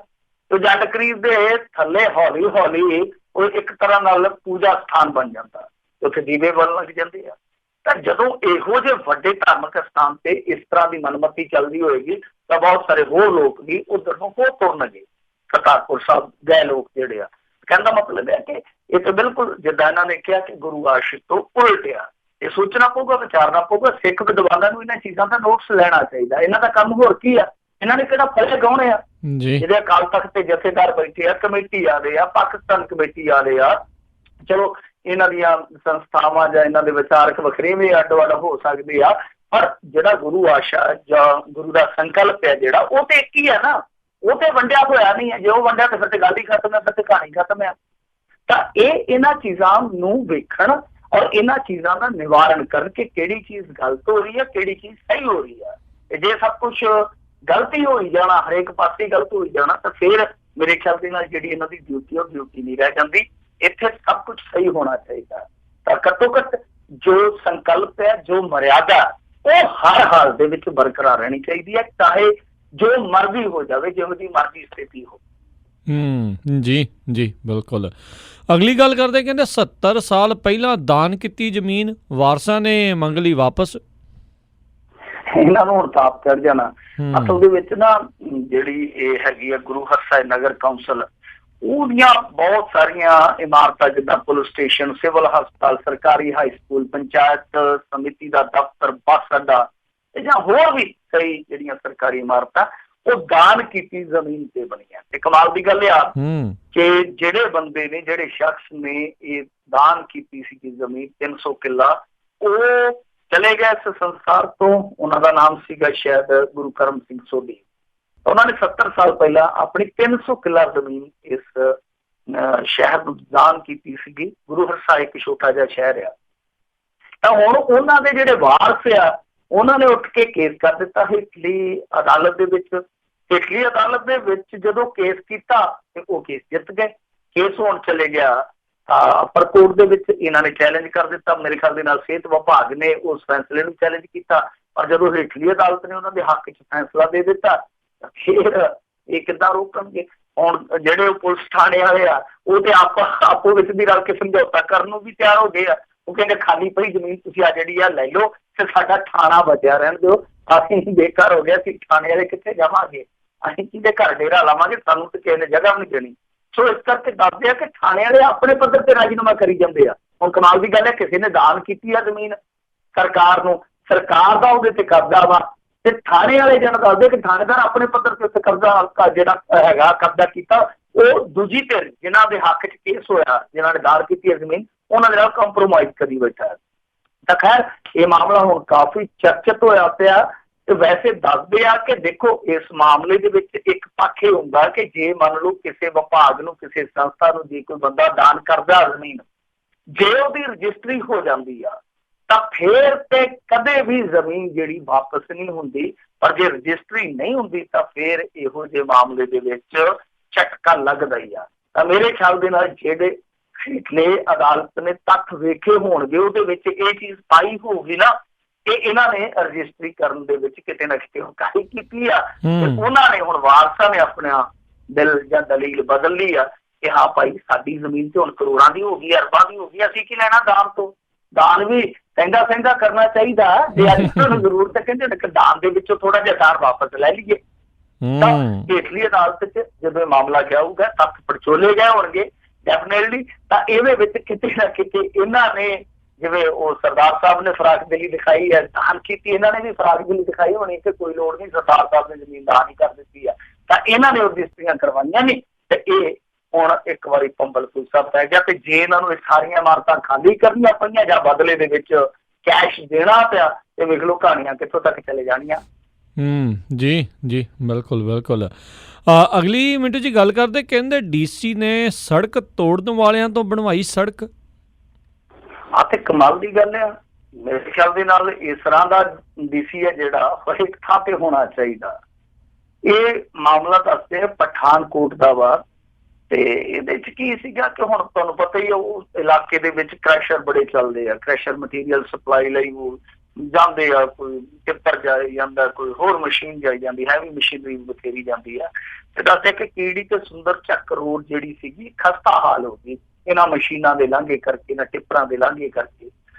ਤੇ ਜੰਡ ਕਰੀਰ ਦੇ ਥੱਲੇ ਹੌਲੀ ਹੌਲੀ ਉਹ ਇੱਕ ਤਰ੍ਹਾਂ ਨਾਲ ਪੂਜਾ ਸਥਾਨ ਬਣ ਜਾਂਦਾ। ਉੱਥੇ ਦੀਵੇ ਬਲਣ ਲੱਗ ਜਾਂਦੇ ਆ। ਤਾਂ ਜਦੋਂ ਇਹੋ ਜਿਹੇ ਵੱਡੇ ਧਾਰਮਿਕ ਸਥਾਨ ਤੇ ਇਸ ਤਰ੍ਹਾਂ ਦੀ ਮਨਮਤੀ ਚੱਲਦੀ ਹੋਏਗੀ ਤਾਂ ਬਹੁਤ ਸਾਰੇ ਹੋਰ ਲੋਕ ਵੀ ਉਧਰ ਨੂੰ ਹੋਰ ਤੁਰਨਗੇ। ਕਰਤਾਰਪੁਰ ਸਾਹਿਬ ਗਏ ਲੋਕ ਜਿਹੜੇ ਆ, ਕਹਿਣ ਦਾ ਮਤਲਬ ਹੈ ਕਿ ਇਹ ਤਾਂ ਬਿਲਕੁਲ ਜਿੱਦਾਂ ਇਹਨਾਂ ਨੇ ਕਿਹਾ ਕਿ ਗੁਰੂ ਆਸ਼ਿਕ ਤੋਂ ਉਲਟ ਆ। ਇਹ ਸੋਚਣਾ ਪਊਗਾ, ਵਿਚਾਰਨਾ ਪਊਗਾ। ਸਿੱਖ ਵਿਦਵਾਨਾਂ ਨੂੰ ਇਹਨਾਂ ਚੀਜ਼ਾਂ ਦਾ ਨੋਟਿਸ ਲੈਣਾ ਚਾਹੀਦਾ। ਇਹਨਾਂ ਦਾ ਕੰਮ ਹੋਰ ਕੀ ਆ? ਇਹਨਾਂ ਨੇ ਕਿਹੜਾ ਫਲੇ ਗਾਉਣੇ ਆ? ਜਿਹੜੇ ਅਕਾਲ ਤਖਤ ਤੇ ਜਥੇਦਾਰ ਬੈਠੇ ਆ, ਕਮੇਟੀ ਵਾਲੇ ਆ, ਪਾਕਿਸਤਾਨ ਕਮੇਟੀ ਵਾਲੇ ਆ, ਚਲੋ ਇਹਨਾਂ ਦੀਆਂ ਸੰਸਥਾਵਾਂ ਜਾਂ ਇਹਨਾਂ ਦੇ ਵਿਚਾਰਕ ਵੱਖਰੇਵੇਂ ਅੱਡੋ ਅੱਡ ਹੋ ਸਕਦੇ ਆ, ਪਰ ਜਿਹੜਾ ਗੁਰੂ ਆਸ਼ਾ ਜਾਂ ਗੁਰੂ ਦਾ ਸੰਕਲਪ ਹੈ ਜਿਹੜਾ, ਉਹ ਤੇ ਇੱਕ ਹੀ ਹੈ ਨਾ। ਉਹ ਤੇ ਵੰਡਿਆ ਹੋਇਆ ਨਹੀਂ ਹੈ। ਜੇ ਉਹ ਵੰਡਿਆ ਤਾਂ ਫਿਰ ਤੇ ਗੱਲ ਹੀ ਖਤਮ ਹੈ, ਫਿਰ ਤੇ ਕਹਾਣੀ ਖਤਮ ਹੈ। ਤਾਂ ਇਹਨਾਂ ਚੀਜ਼ਾਂ ਨੂੰ ਵੇਖਣ ਔਰ ਇਹਨਾਂ ਚੀਜ਼ਾਂ ਦਾ ਨਿਵਾਰਨ ਕਰਨ ਕਿ ਕਿਹੜੀ ਚੀਜ਼ ਗਲਤ ਹੋ ਰਹੀ ਹੈ, ਕਿਹੜੀ ਚੀਜ਼ ਸਹੀ ਹੋ ਰਹੀ ਹੈ। ਤੇ ਜੇ ਸਭ ਕੁਛ ਗਲਤੀ ਹੋਈ ਜਾਣਾ, ਹਰੇਕ ਪਾਸੇ ਗਲਤ ਹੋਈ ਜਾਣਾ, ਤਾਂ ਫਿਰ ਮੇਰੇ ਖਿਆਲ ਦੇ ਨਾਲ ਜਿਹੜੀ ਇਹਨਾਂ ਦੀ ਡਿਊਟੀ ਉਹ ਡਿਊਟੀ ਨਹੀਂ ਰਹਿ ਜਾਂਦੀ। ਇੱਥੇ ਸਭ ਕੁਛ ਸਹੀ ਹੋਣਾ ਚਾਹੀਦਾ। ਤਾਂ ਘੱਟੋ ਘੱਟ ਜੋ ਸੰਕਲਪ ਹੈ, ਜੋ ਮਰਿਆਦਾ, ਉਹ ਹਰ ਹਾਲ ਦੇ ਵਿੱਚ ਬਰਕਰਾਰ ਰਹਿਣੀ ਚਾਹੀਦੀ ਹੈ, ਚਾਹੇ ਜੋ ਮਰਜ਼ੀ ਹੋ ਜਾਵੇ, ਜਿਹੋ ਜਿਹੀ ਮਰਜ਼ੀ ਸਥਿਤੀ ਹੋ। ਜੀ ਜੀ ਬਿਲਕੁਲ। ਅਗਲੀ ਗੱਲ ਕਰਦੇ, ਕਹਿੰਦੇ 70 ਸਾਲ ਪਹਿਲਾਂ ਦਾਨ ਕੀਤੀ ਜ਼ਮੀਨ ਵਾਰਸਾਂ ਨੇ ਮੰਗ ਲਈ ਵਾਪਸ। ਇਹਨਾਂ ਨੂੰ ਹੁਣ ਤਾਪ ਚੜ ਜਾਣਾ। ਅਸਲ ਦੇ ਵਿੱਚ ਨਾ ਜਿਹੜੀ ਇਹ ਹੈਗੀ ਆ ਗੁਰੂ ਹਰਸਾਏ ਨਗਰ ਕੌਂਸਲ, ਉਹਦੀਆਂ ਬਹੁਤ ਸਾਰੀਆਂ ਇਮਾਰਤਾਂ ਜਿੱਦਾਂ ਪੁਲਿਸ ਸਟੇਸ਼ਨ, ਸਿਵਲ ਹਸਪਤਾਲ, ਸਰਕਾਰੀ ਹਾਈ ਸਕੂਲ, ਪੰਚਾਇਤ ਸਮਿਤੀ ਦਾ ਦਫ਼ਤਰ, ਬੱਸ ਅੱਡਾ ਜਾਂ ਹੋਰ ਵੀ ਕਈ ਜਿਹੜੀਆਂ ਸਰਕਾਰੀ ਇਮਾਰਤਾਂ ਉਹ ਦਾਨ ਕੀਤੀ ਜ਼ਮੀਨ ਤੇ ਬਣੀਆਂ। ਤੇ ਕਮਾਲ ਦੀ ਗੱਲ ਆ ਕਿ ਜਿਹੜੇ ਬੰਦੇ ਨੇ, ਜਿਹੜੇ ਸ਼ਖਸ ਨੇ ਇਹ ਦਾਨ ਕੀਤੀ ਸੀ ਜ਼ਮੀਨ 300 ਕਿੱਲਾ, ਉਹ ਚਲੇ ਗਏ ਇਸ ਸੰਸਾਰ ਤੋਂ। ਉਹਨਾਂ ਦਾ ਨਾਮ ਸੀਗਾ ਸ਼ਾਇਦ ਗੁਰੂ ਕਰਮ ਸਿੰਘ ਸੋਢੀ। ਉਹਨਾਂ ਨੇ 70 ਸਾਲ ਪਹਿਲਾਂ ਆਪਣੀ 300 ਕਿੱਲਾ ਜ਼ਮੀਨ ਇਸ ਸ਼ਹਿਰ ਨੂੰ ਦਾਨ ਕੀਤੀ ਸੀਗੀ। ਗੁਰੂ ਹਰਸਾਏ ਇੱਕ ਛੋਟਾ ਜਿਹਾ ਸ਼ਹਿਰ ਆ। ਤਾਂ ਹੁਣ ਉਹਨਾਂ ਦੇ ਜਿਹੜੇ ਵਾਰਸ ਆ, ਉਹਨਾਂ ਨੇ ਉੱਠ ਕੇ ਕੇਸ ਕਰ ਦਿੱਤਾ ਹੇਠਲੀ ਅਦਾਲਤ ਦੇ ਵਿੱਚ। ਹੇਠਲੀ ਅਦਾਲਤ ਦੇ ਵਿੱਚ ਜਦੋਂ ਕੇਸ ਕੀਤਾ ਤੇ ਉਹ ਕੇਸ ਜਿੱਤ ਗਏ। ਕੇਸ ਹੁਣ ਚਲੇ ਗਿਆ ਅਪਰ ਕੋਰਟ ਦੇ ਵਿੱਚ। ਇਹਨਾਂ ਨੇ ਚੈਲੰਜ ਕਰ ਦਿੱਤਾ। ਮੇਰੇ ਖਿਆਲ ਦੇ ਨਾਲ ਸਿਹਤ ਵਿਭਾਗ ਨੇ ਉਸ ਫੈਸਲੇ ਨੂੰ ਚੈਲੰਜ ਕੀਤਾ, ਪਰ ਜਦੋਂ ਹੇਠਲੀ ਅਦਾਲਤ ਨੇ ਉਹਨਾਂ ਦੇ ਹੱਕ 'ਚ ਫੈਸਲਾ ਦੇ ਦਿੱਤਾ, ਫਿਰ ਇਹ ਕਿੱਦਾਂ ਰੋਕਣਗੇ? ਹੁਣ ਜਿਹੜੇ ਪੁਲਿਸ ਥਾਣੇ ਵਾਲੇ ਆ, ਉਹ ਤੇ ਆਪੋ ਵਿੱਚ ਵੀ ਰਲ ਕੇ ਸਮਝੌਤਾ ਕਰਨ ਨੂੰ ਵੀ ਤਿਆਰ ਹੋ ਗਏ ਆ। ਉਹ ਕਹਿੰਦੇ ਖਾਲੀ ਪਈ ਜ਼ਮੀਨ ਤੁਸੀਂ ਆ ਜਿਹੜੀ ਆ ਲੈ ਲਓ ਤੇ ਸਾਡਾ ਥਾਣਾ ਬਚਿਆ ਰਹਿਣ ਦਿਓ। ਅਸੀਂ ਬੇਕਾਰ ਹੋ ਗਿਆ, ਅਸੀਂ ਥਾਣੇ ਵਾਲੇ ਕਿੱਥੇ ਜਾਵਾਂਗੇ? ਅਸੀਂ ਕਿਹਦੇ ਘਰ ਡੇਰਾ ਲਾਵਾਂਗੇ? ਸਾਨੂੰ ਤੇ ਕਿਸੇ ਨੇ ਜਗ੍ਹਾ ਵੀ ਨਹੀਂ ਦੇਣੀ। ਸੋ ਇਸ ਕਰਕੇ ਦੱਸਦੇ ਆ ਕਿ ਥਾਣੇ ਵਾਲੇ ਆਪਣੇ ਪੱਧਰ ਤੇ ਰਾਜੀਨਾਮਾ ਕਰੀ ਜਾਂਦੇ ਆ। ਹੁਣ ਕਮਾਲ ਦੀ ਗੱਲ ਹੈ, ਕਿਸੇ ਨੇ ਦਾਨ ਕੀਤੀ ਆ ਜ਼ਮੀਨ ਸਰਕਾਰ ਨੂੰ, ਸਰਕਾਰ ਦਾ ਉਹਦੇ ਤੇ ਕਬਜ਼ਾ ਵਾ, ਤੇ ਥਾਣੇ ਵਾਲੇ ਜਿਹੜਾ ਦੱਸਦੇ ਕਿ ਥਾਣੇਦਾਰ ਆਪਣੇ ਪੱਧਰ ਤੇ ਉੱਤੇ ਕਬਜ਼ਾ ਜਿਹੜਾ ਹੈਗਾ ਕਬਜ਼ਾ ਕੀਤਾ, ਉਹ ਦੂਜੀ ਧਿਰ ਜਿਨ੍ਹਾਂ ਦੇ ਹੱਕ 'ਚ ਕੇਸ ਹੋਇਆ, ਜਿਨ੍ਹਾਂ ਨੇ ਦਾਨ ਕੀਤੀ ਹੈ ਜ਼ਮੀਨ, ਉਹਨਾਂ ਦੇ ਨਾਲ ਕੰਪਰੋਮਾਈਜ਼ ਕਰੀ ਬੈਠਾ। ਤਾਂ ਖੈਰ ਇਹ ਮਾਮਲਾ ਹੁਣ ਕਾਫੀ ਚਰਚਿਤ ਹੋਇਆ ਪਿਆ। ਤੇ ਵੈਸੇ ਦੱਸਦੇ ਆ ਕਿ ਦੇਖੋ ਇਸ ਮਾਮਲੇ ਦੇ ਵਿੱਚ ਇੱਕ ਪੱਖ ਇਹ ਹੁੰਦਾ ਕਿ ਜੇ ਮੰਨ ਲਓ ਕਿਸੇ ਵਿਭਾਗ ਨੂੰ, ਕਿਸੇ ਸੰਸਥਾ ਨੂੰ ਜੇ ਕੋਈ ਬੰਦਾ ਦਾਨ ਕਰਦਾ ਜ਼ਮੀਨ, ਜੇ ਉਹਦੀ ਰਜਿਸਟਰੀ ਹੋ ਜਾਂਦੀ ਆ ਤਾਂ ਫਿਰ ਤੇ ਕਦੇ ਵੀ ਜ਼ਮੀਨ ਜਿਹੜੀ ਵਾਪਸ ਨਹੀਂ ਹੁੰਦੀ। ਪਰ ਜੇ ਰਜਿਸਟਰੀ ਨਹੀਂ ਹੁੰਦੀ ਤਾਂ ਫਿਰ ਇਹੋ ਜਿਹੇ ਮਾਮਲੇ ਦੇ ਵਿੱਚ ਝਟਕਾ ਲੱਗਦਾ ਹੀ ਆ। ਤਾਂ ਮੇਰੇ ਖਿਆਲ ਦੇ ਨਾਲ ਜਿਹੜੇ ਹੇਠਲੇ ਅਦਾਲਤ ਨੇ ਤੱਥ ਵੇਖੇ ਹੋਣਗੇ, ਉਹਦੇ ਵਿੱਚ ਇਹ ਚੀਜ਼ ਪਾਈ ਹੋਊਗੀ ਨਾ ਕਿ ਇਹਨਾਂ ਨੇ ਰਜਿਸਟਰੀ ਕਰਨ ਦੇ ਵਿੱਚ ਕਿਤੇ ਨਾ ਕਿਤੇ ਹੁਕਾਈ ਕੀਤੀ ਆ। ਤੇ ਉਹਨਾਂ ਨੇ ਹੁਣ ਵਾਰਸਾਂ ਨੇ ਆਪਣਾ ਦਿਲ ਜਾਂ ਦਲੀਲ ਬਦਲ ਲਈ ਆ ਕਿ ਹਾਂ ਭਾਈ ਸਾਡੀ ਜ਼ਮੀਨ ਤੇ ਹੁਣ ਕਰੋੜਾਂ ਦੀ ਹੋ ਗਈ, ਅਰਬਾਂ ਦੀ ਹੋ ਗਈ, ਅਸੀਂ ਕੀ ਲੈਣਾ ਦਾਨ ਤੋਂ? ਦਾਨ ਵੀ ਸਹਿੰਦਾ ਕਰਨਾ ਚਾਹੀਦਾ। ਜੇ ਅੱਜ ਤੁਹਾਨੂੰ ਜ਼ਰੂਰਤ ਹੈ ਕਹਿੰਦੇ ਦਾਨ ਦੇ ਵਿੱਚੋਂ ਥੋੜਾ ਜਿਹਾ ਦਾਨ ਵਾਪਸ ਲੈ ਲਈਏ। ਤਾਂ ਹੇਠਲੀ ਅਦਾਲਤ 'ਚ ਜਦੋਂ ਇਹ ਮਾਮਲਾ ਜਾਊਗਾ, ਤੱਥ ਪੜਚੋਲੇ ਗਏ ਹੋਣਗੇ ਡੈਫੀਨੇਟਲੀ। ਤਾਂ ਇਹਦੇ ਵਿੱਚ ਕਿਤੇ ਨਾ ਕਿਤੇ ਇਹਨਾਂ ਨੇ, ਜਿਵੇਂ ਉਹ ਸਰਦਾਰ ਸਾਹਿਬ ਨੇ ਫਰਾਖਦਿਲੀ ਦਿਖਾਈ ਹੈ, ਦਾਨ ਕੀਤੀ, ਇਹਨਾਂ ਨੇ ਵੀ ਫਰਾਖਦਿਲੀ ਦਿਖਾਈ ਹੋਣੀ ਕਿ ਕੋਈ ਲੋੜ ਨਹੀਂ, ਸਰਦਾਰ ਸਾਹਿਬ ਨੇ ਜ਼ਮੀਨ ਦਾਨ ਹੀ ਕਰ ਦਿੱਤੀ ਆ। ਤਾਂ ਇਹਨਾਂ ਨੇ ਰਜਿਸਟਰੀਆਂ ਕਰਵਾਈਆਂ ਨਹੀਂ ਤੇ ਇਹ ਹੁਣ ਇੱਕ ਵਾਰੀ ਪੰਬਲ ਫੂਸਾ ਪੈ ਗਿਆ। ਤੇ ਜੇ ਇਹਨਾਂ ਨੂੰ ਇਹ ਸਾਰੀਆਂ ਇਮਾਰਤਾਂ ਖਾਲੀ ਕਰਨੀਆਂ ਪਈਆਂ ਜਾਂ ਬਦਲੇ ਦੇ ਵਿੱਚ ਕੈਸ਼ ਦੇਣਾ ਪਿਆ, ਤੇ ਵੇਖ ਲਓ ਕਹਾਣੀਆਂ ਕਿੱਥੋਂ ਤੱਕ ਚਲੇ ਜਾਣੀਆਂ। ਜੀ ਜੀ ਬਿਲਕੁਲ। ਅਗਲੀ ਮਿੰਟ 'ਚ ਗੱਲ ਕਰਦੇ, ਕਹਿੰਦੇ DC ਨੇ ਸੜਕ ਤੋੜਨ ਵਾਲਿਆਂ ਤੋਂ ਬਣਵਾਈ ਸੜਕ। ਆਹ ਤੇ ਕਮਾਲ ਦੀ ਗੱਲ ਆ। ਮੇਰੇ ਖਿਆਲ ਦੇ ਨਾਲ ਇਸ ਤਰ੍ਹਾਂ ਦਾ DC ਹੈ ਜਿਹੜਾ ਹਰੇਕ ਥਾਂ ਤੇ ਹੋਣਾ ਚਾਹੀਦਾ। ਇਹ ਮਾਮਲਾ ਦੱਸਦੇ ਪਠਾਨਕੋਟ ਦਾ ਵਾ। ਤੇ ਇਹਦੇ 'ਚ ਕੀ ਸੀਗਾ ਕਿ ਹੁਣ ਤੁਹਾਨੂੰ ਪਤਾ ਹੀ ਉਸ ਇਲਾਕੇ ਦੇ ਵਿੱਚ ਕ੍ਰੈਸ਼ਰ ਬੜੇ ਚੱਲਦੇ ਆ। ਕ੍ਰੈਸ਼ਰ ਮਟੀਰੀਅਲ ਸਪਲਾਈ ਲਈ ਉਹ ਜਾਂਦੇ ਆ, ਕੋਈ ਟਿੱਪਰ ਜਾਈ ਜਾਂਦਾ, ਕੋਈ ਹੋਰ ਮਸ਼ੀਨ ਜਾਈ ਜਾਂਦੀ, ਹੈਵੀ ਮਸ਼ੀਨਰੀ ਬਥੇਰੀ ਜਾਂਦੀ ਆ। ਤੇ ਦੱਸਦੇ ਕਿ ਕੀੜੀ ਤੇ ਸੁੰਦਰ ਚੱਕ ਰੋਡ ਜਿਹੜੀ ਸੀਗੀ ਖਸਤਾ ਹਾਲ ਹੋ ਗਈ। ਇਹਨਾਂ ਮਸ਼ੀਨਾਂ ਦੇ ਲਾਂਘੇ ਕਰਕੇ, ਇਹਨਾਂ ਟਿੱਪਰਾਂ ਦੇ ਲਾਂਘੇ ਕਰਕੇ।